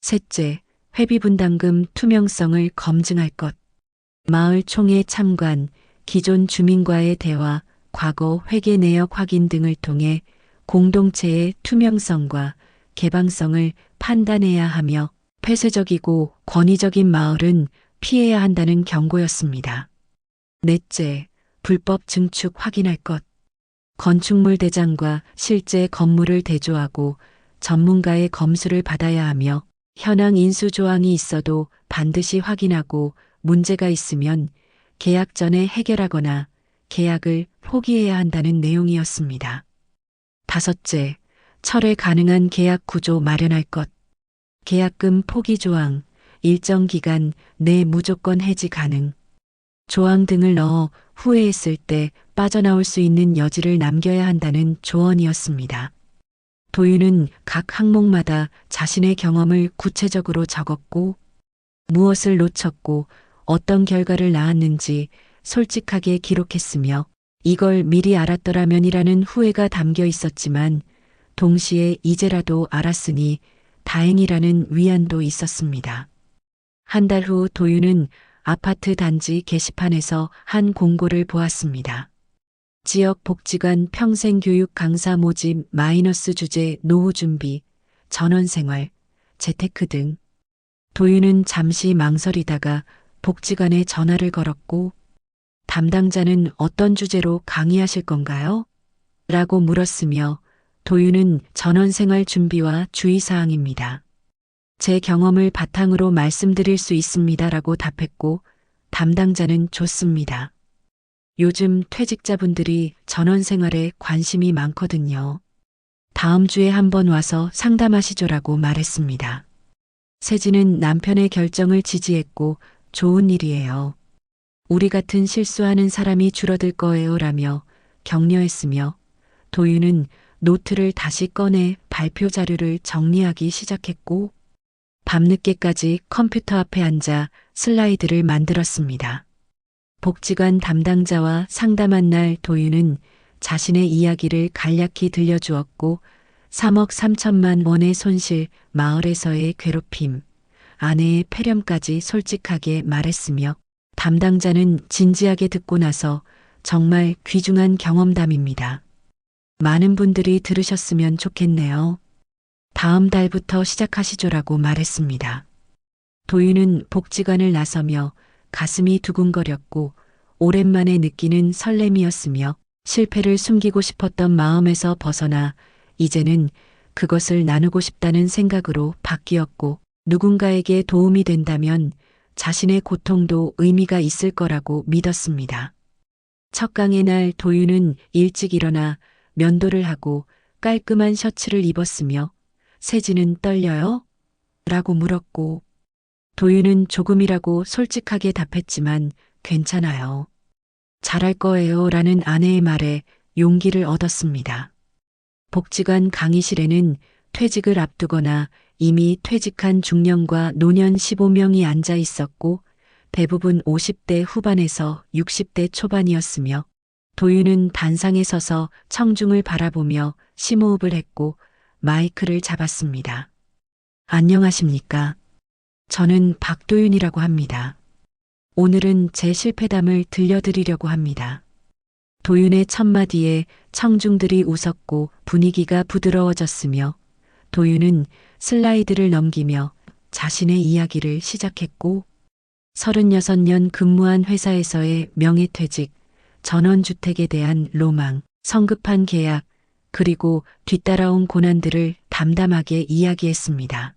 셋째, 회비분담금 투명성을 검증할 것. 마을 총회 참관, 기존 주민과의 대화, 과거 회계 내역 확인 등을 통해 공동체의 투명성과 개방성을 판단해야 하며 폐쇄적이고 권위적인 마을은 피해야 한다는 경고였습니다. 넷째, 불법 증축 확인할 것. 건축물 대장과 실제 건물을 대조하고 전문가의 검수를 받아야 하며 현황 인수 조항이 있어도 반드시 확인하고 문제가 있으면 계약 전에 해결하거나 계약을 포기해야 한다는 내용이었습니다. 다섯째, 철회 가능한 계약 구조 마련할 것. 계약금 포기 조항, 일정 기간 내 무조건 해지 가능. 조항 등을 넣어 후회했을 때 빠져나올 수 있는 여지를 남겨야 한다는 조언이었습니다. 도윤은 각 항목마다 자신의 경험을 구체적으로 적었고 무엇을 놓쳤고 어떤 결과를 낳았는지 솔직하게 기록했으며 이걸 미리 알았더라면이라는 후회가 담겨 있었지만 동시에 이제라도 알았으니 다행이라는 위안도 있었습니다. 한 달 후 도윤은 아파트 단지 게시판에서 한 공고를 보았습니다. 지역 복지관 평생교육 강사 모집 마이너스 주제 노후 준비, 전원생활, 재테크 등. 도윤은 잠시 망설이다가 복지관에 전화를 걸었고 담당자는 어떤 주제로 강의하실 건가요? 라고 물었으며 도윤은 전원생활 준비와 주의사항입니다. 제 경험을 바탕으로 말씀드릴 수 있습니다라고 답했고 담당자는 좋습니다. 요즘 퇴직자분들이 전원생활에 관심이 많거든요. 다음 주에 한번 와서 상담하시죠라고 말했습니다. 세진은 남편의 결정을 지지했고 좋은 일이에요. 우리 같은 실수하는 사람이 줄어들 거예요 라며 격려했으며 도윤은 노트를 다시 꺼내 발표 자료를 정리하기 시작했고 밤늦게까지 컴퓨터 앞에 앉아 슬라이드를 만들었습니다. 복지관 담당자와 상담한 날 도윤은 자신의 이야기를 간략히 들려주었고 3억 3천만 원의 손실, 마을에서의 괴롭힘, 아내의 폐렴까지 솔직하게 말했으며 담당자는 진지하게 듣고 나서 정말 귀중한 경험담입니다. 많은 분들이 들으셨으면 좋겠네요. 다음 달부터 시작하시죠라고 말했습니다. 도윤은 복지관을 나서며 가슴이 두근거렸고 오랜만에 느끼는 설렘이었으며 실패를 숨기고 싶었던 마음에서 벗어나 이제는 그것을 나누고 싶다는 생각으로 바뀌었고 누군가에게 도움이 된다면 자신의 고통도 의미가 있을 거라고 믿었습니다. 첫 강의 날 도윤은 일찍 일어나 면도를 하고 깔끔한 셔츠를 입었으며 세진은 떨려요? 라고 물었고 도윤은 조금이라고 솔직하게 답했지만 괜찮아요. 잘할 거예요 라는 아내의 말에 용기를 얻었습니다. 복지관 강의실에는 퇴직을 앞두거나 이미 퇴직한 중년과 노년 15명이 앉아 있었고 대부분 50대 후반에서 60대 초반이었으며 도윤은 단상에 서서 청중을 바라보며 심호흡을 했고 마이크를 잡았습니다. 안녕하십니까? 저는 박도윤이라고 합니다. 오늘은 제 실패담을 들려드리려고 합니다. 도윤의 첫마디에 청중들이 웃었고 분위기가 부드러워졌으며 도윤은 슬라이드를 넘기며 자신의 이야기를 시작했고 36년 근무한 회사에서의 명예퇴직, 전원주택에 대한 로망, 성급한 계약, 그리고 뒤따라온 고난들을 담담하게 이야기했습니다.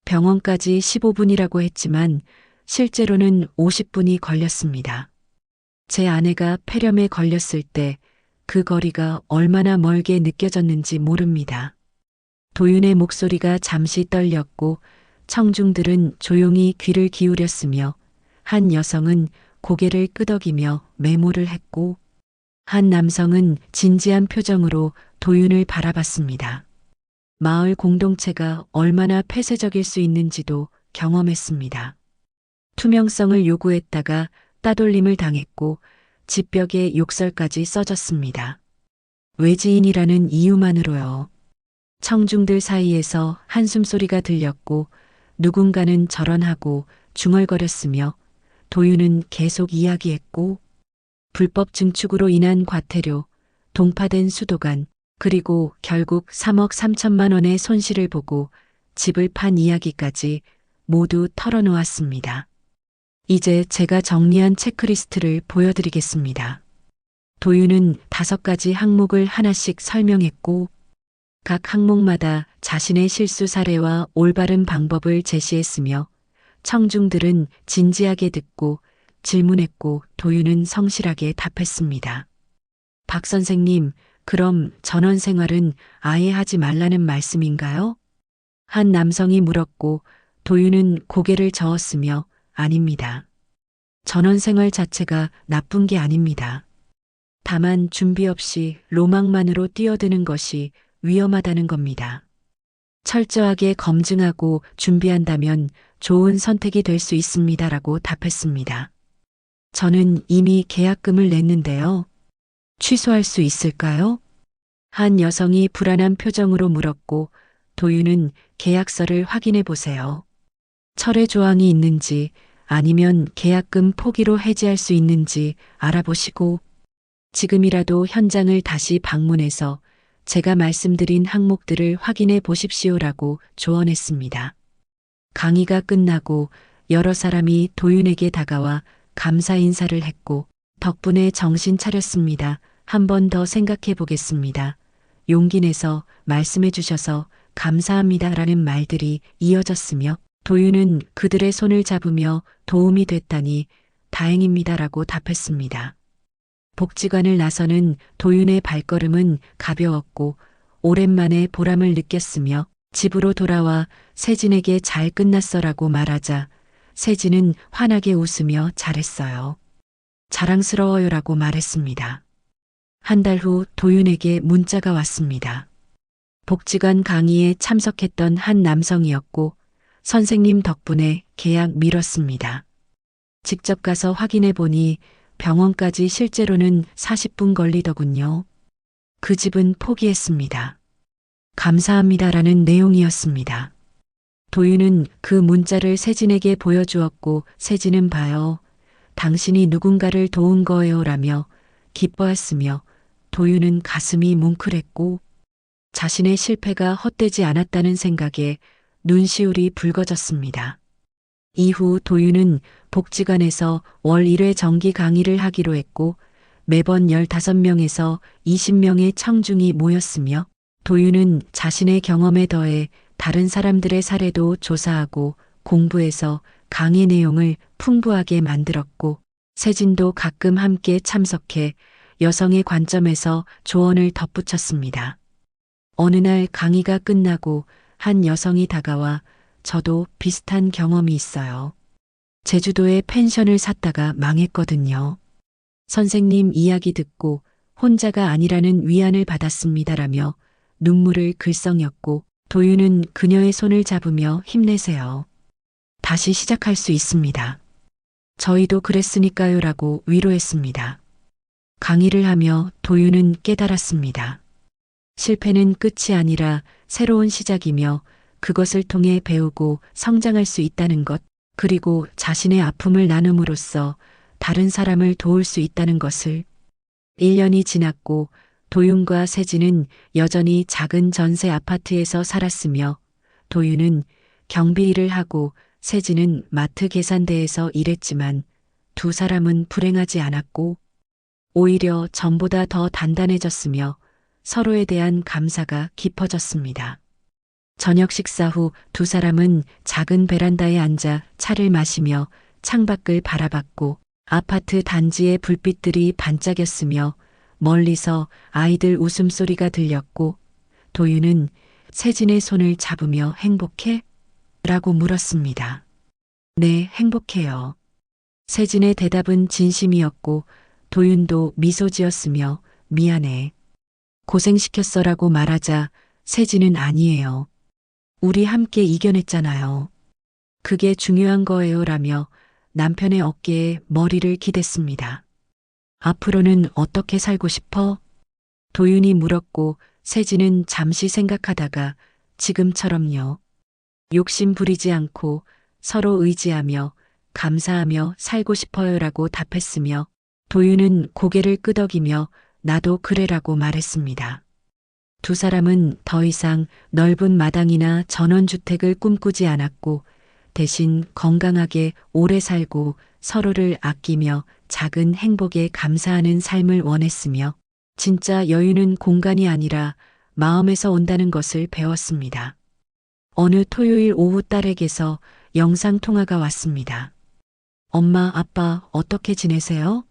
병원까지 15분이라고 했지만 실제로는 50분이 걸렸습니다. 제 아내가 폐렴에 걸렸을 때 그 거리가 얼마나 멀게 느껴졌는지 모릅니다. 도윤의 목소리가 잠시 떨렸고 청중들은 조용히 귀를 기울였으며 한 여성은 고개를 끄덕이며 메모를 했고 한 남성은 진지한 표정으로 도윤을 바라봤습니다. 마을 공동체가 얼마나 폐쇄적일 수 있는지도 경험했습니다. 투명성을 요구했다가 따돌림을 당했고 집벽에 욕설까지 써졌습니다. 외지인이라는 이유만으로요. 청중들 사이에서 한숨소리가 들렸고 누군가는 절언하고 중얼거렸으며 도윤은 계속 이야기했고 불법 증축으로 인한 과태료, 동파된 수도관, 그리고 결국 3억 3천만 원의 손실을 보고 집을 판 이야기까지 모두 털어놓았습니다. 이제 제가 정리한 체크리스트를 보여드리겠습니다. 도윤은 5가지 항목을 하나씩 설명했고 각 항목마다 자신의 실수 사례와 올바른 방법을 제시했으며 청중들은 진지하게 듣고 질문했고 도윤은 성실하게 답했습니다. 박 선생님, 그럼 전원 생활은 아예 하지 말라는 말씀인가요? 한 남성이 물었고 도윤은 고개를 저었으며 아닙니다. 전원 생활 자체가 나쁜 게 아닙니다. 다만 준비 없이 로망만으로 뛰어드는 것이 위험하다는 겁니다. 철저하게 검증하고 준비한다면 좋은 선택이 될 수 있습니다라고 답했습니다. 저는 이미 계약금을 냈는데요. 취소할 수 있을까요? 한 여성이 불안한 표정으로 물었고 도윤은 계약서를 확인해 보세요. 철회 조항이 있는지 아니면 계약금 포기로 해지할 수 있는지 알아보시고 지금이라도 현장을 다시 방문해서 제가 말씀드린 항목들을 확인해 보십시오라고 조언했습니다. 강의가 끝나고 여러 사람이 도윤에게 다가와 감사 인사를 했고 덕분에 정신 차렸습니다. 한 번 더 생각해 보겠습니다. 용기 내서 말씀해 주셔서 감사합니다라는 말들이 이어졌으며 도윤은 그들의 손을 잡으며 도움이 됐다니 다행입니다라고 답했습니다. 복지관을 나서는 도윤의 발걸음은 가벼웠고 오랜만에 보람을 느꼈으며 집으로 돌아와 세진에게 잘 끝났어라고 말하자 세진은 환하게 웃으며 잘했어요. 자랑스러워요라고 말했습니다. 한 달 후 도윤에게 문자가 왔습니다. 복지관 강의에 참석했던 한 남성이었고 선생님 덕분에 계약 미뤘습니다. 직접 가서 확인해 보니 병원까지 실제로는 40분 걸리더군요. 그 집은 포기했습니다. 감사합니다라는 내용이었습니다. 도윤은 그 문자를 세진에게 보여주었고 세진은 봐요. 당신이 누군가를 도운 거예요라며 기뻐했으며 도윤은 가슴이 뭉클했고 자신의 실패가 헛되지 않았다는 생각에 눈시울이 붉어졌습니다. 이후 도윤은 복지관에서 월 1회 정기 강의를 하기로 했고 매번 15명에서 20명의 청중이 모였으며 도윤은 자신의 경험에 더해 다른 사람들의 사례도 조사하고 공부해서 강의 내용을 풍부하게 만들었고 세진도 가끔 함께 참석해 여성의 관점에서 조언을 덧붙였습니다. 어느 날 강의가 끝나고 한 여성이 다가와 저도 비슷한 경험이 있어요. 제주도에 펜션을 샀다가 망했거든요. 선생님 이야기 듣고 혼자가 아니라는 위안을 받았습니다라며 눈물을 글썽였고 도윤은 그녀의 손을 잡으며 힘내세요. 다시 시작할 수 있습니다. 저희도 그랬으니까요라고 위로했습니다. 강의를 하며 도윤은 깨달았습니다. 실패는 끝이 아니라 새로운 시작이며 그것을 통해 배우고 성장할 수 있다는 것, 그리고 자신의 아픔을 나눔으로써 다른 사람을 도울 수 있다는 것을. 1년이 지났고 도윤과 세진은 여전히 작은 전세 아파트에서 살았으며 도윤은 경비 일을 하고 세진은 마트 계산대에서 일했지만 두 사람은 불행하지 않았고 오히려 전보다 더 단단해졌으며 서로에 대한 감사가 깊어졌습니다. 저녁 식사 후 두 사람은 작은 베란다에 앉아 차를 마시며 창밖을 바라봤고 아파트 단지의 불빛들이 반짝였으며 멀리서 아이들 웃음소리가 들렸고 도윤은 세진의 손을 잡으며 행복해? 라고 물었습니다. 네, 행복해요. 세진의 대답은 진심이었고 도윤도 미소 지었으며 미안해. 고생시켰어라고 말하자 세진은 아니에요. 우리 함께 이겨냈잖아요. 그게 중요한 거예요라며 남편의 어깨에 머리를 기댔습니다. 앞으로는 어떻게 살고 싶어? 도윤이 물었고 세진은 잠시 생각하다가 지금처럼요. 욕심 부리지 않고 서로 의지하며 감사하며 살고 싶어요라고 답했으며 도윤은 고개를 끄덕이며 나도 그래라고 말했습니다. 두 사람은 더 이상 넓은 마당이나 전원주택을 꿈꾸지 않았고 대신 건강하게 오래 살고 서로를 아끼며 작은 행복에 감사하는 삶을 원했으며 진짜 여유는 공간이 아니라 마음에서 온다는 것을 배웠습니다. 어느 토요일 오후 딸에게서 영상통화가 왔습니다. 엄마, 아빠 어떻게 지내세요?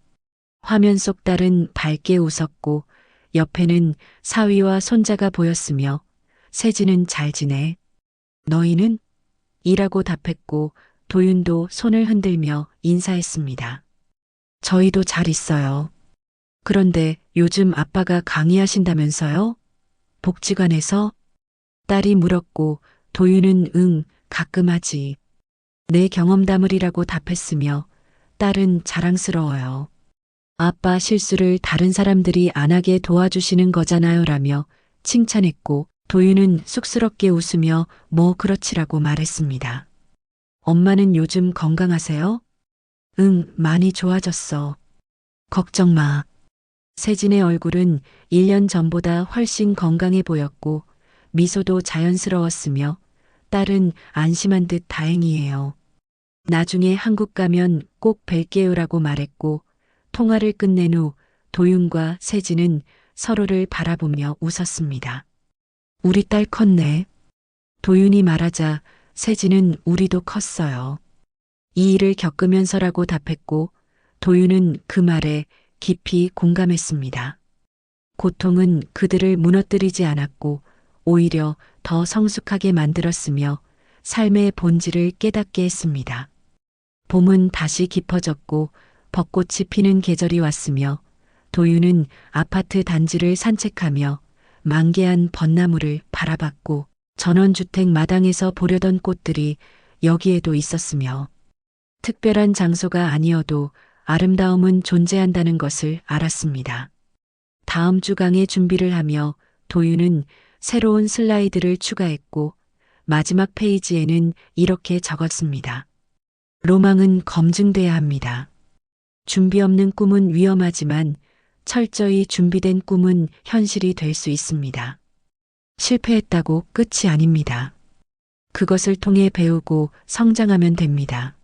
화면 속 딸은 밝게 웃었고 옆에는 사위와 손자가 보였으며 세진은 잘 지내. 너희는? 이라고 답했고 도윤도 손을 흔들며 인사했습니다. 저희도 잘 있어요. 그런데 요즘 아빠가 강의하신다면서요? 복지관에서? 딸이 물었고 도윤은 응, 가끔 하지. 내 경험담을이라고 답했으며 딸은 자랑스러워요. 아빠 실수를 다른 사람들이 안 하게 도와주시는 거잖아요 라며 칭찬했고 도윤은 쑥스럽게 웃으며 뭐 그렇지라고 말했습니다. 엄마는 요즘 건강하세요? 응, 많이 좋아졌어. 걱정 마. 세진의 얼굴은 1년 전보다 훨씬 건강해 보였고 미소도 자연스러웠으며 딸은 안심한 듯 다행이에요. 나중에 한국 가면 꼭 뵐게요라고 말했고 통화를 끝낸 후 도윤과 세진은 서로를 바라보며 웃었습니다. 우리 딸 컸네. 도윤이 말하자 세진은 우리도 컸어요. 이 일을 겪으면서라고 답했고 도윤은 그 말에 깊이 공감했습니다. 고통은 그들을 무너뜨리지 않았고 오히려 더 성숙하게 만들었으며 삶의 본질을 깨닫게 했습니다. 봄은 다시 깊어졌고 벚꽃이 피는 계절이 왔으며 도윤은 아파트 단지를 산책하며 만개한 벚나무를 바라봤고 전원주택 마당에서 보려던 꽃들이 여기에도 있었으며 특별한 장소가 아니어도 아름다움은 존재한다는 것을 알았습니다. 다음 주 강의 준비를 하며 도윤은 새로운 슬라이드를 추가했고 마지막 페이지에는 이렇게 적었습니다. 로망은 검증돼야 합니다. 준비 없는 꿈은 위험하지만 철저히 준비된 꿈은 현실이 될 수 있습니다. 실패했다고 끝이 아닙니다. 그것을 통해 배우고 성장하면 됩니다.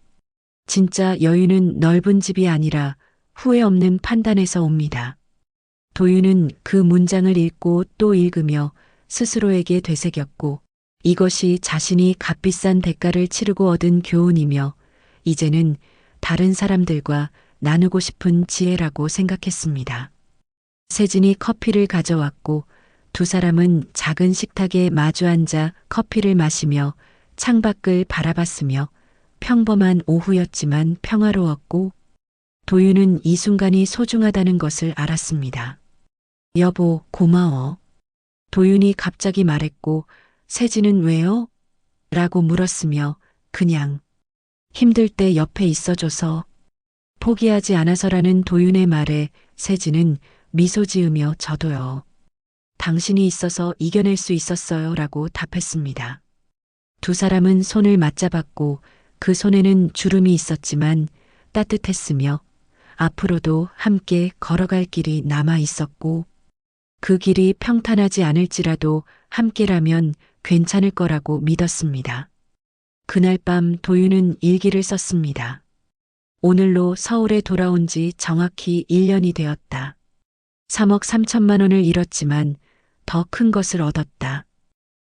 진짜 여유는 넓은 집이 아니라 후회 없는 판단에서 옵니다. 도윤은 그 문장을 읽고 또 읽으며 스스로에게 되새겼고 이것이 자신이 값비싼 대가를 치르고 얻은 교훈이며 이제는 다른 사람들과 나누고 싶은 지혜라고 생각했습니다. 세진이 커피를 가져왔고 두 사람은 작은 식탁에 마주 앉아 커피를 마시며 창밖을 바라봤으며 평범한 오후였지만 평화로웠고 도윤은 이 순간이 소중하다는 것을 알았습니다. 여보, 고마워. 도윤이 갑자기 말했고 세진은 왜요? 라고 물었으며 그냥 힘들 때 옆에 있어줘서 포기하지 않아서라는 도윤의 말에 세진은 미소 지으며 저도요. 당신이 있어서 이겨낼 수 있었어요 라고 답했습니다. 두 사람은 손을 맞잡았고 그 손에는 주름이 있었지만 따뜻했으며 앞으로도 함께 걸어갈 길이 남아 있었고 그 길이 평탄하지 않을지라도 함께라면 괜찮을 거라고 믿었습니다. 그날 밤 도윤은 일기를 썼습니다. 오늘로 서울에 돌아온 지 정확히 1년이 되었다. 3억 3천만 원을 잃었지만 더 큰 것을 얻었다.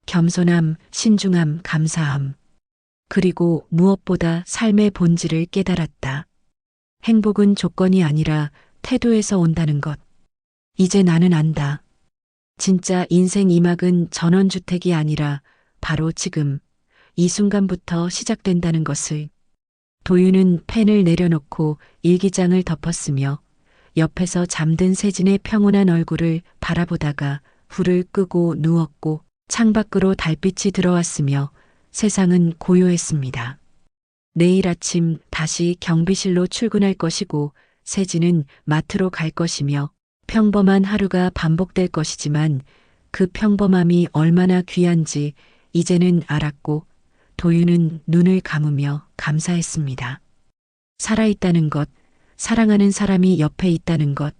겸손함, 신중함, 감사함. 그리고 무엇보다 삶의 본질을 깨달았다. 행복은 조건이 아니라 태도에서 온다는 것. 이제 나는 안다. 진짜 인생 2막은 전원주택이 아니라 바로 지금 이 순간부터 시작된다는 것을. 도윤은 펜을 내려놓고 일기장을 덮었으며 옆에서 잠든 세진의 평온한 얼굴을 바라보다가 불을 끄고 누웠고 창밖으로 달빛이 들어왔으며 세상은 고요했습니다. 내일 아침 다시 경비실로 출근할 것이고 세진은 마트로 갈 것이며 평범한 하루가 반복될 것이지만 그 평범함이 얼마나 귀한지 이제는 알았고 도윤은 눈을 감으며 감사했습니다. 살아있다는 것, 사랑하는 사람이 옆에 있다는 것,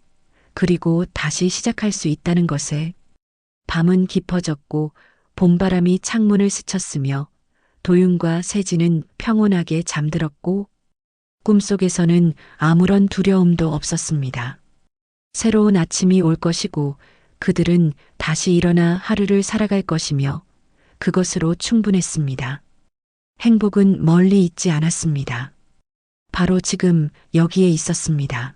그리고 다시 시작할 수 있다는 것에. 밤은 깊어졌고 봄바람이 창문을 스쳤으며 도윤과 세진은 평온하게 잠들었고 꿈속에서는 아무런 두려움도 없었습니다. 새로운 아침이 올 것이고 그들은 다시 일어나 하루를 살아갈 것이며 그것으로 충분했습니다. 행복은 멀리 있지 않았습니다. 바로 지금 여기에 있었습니다.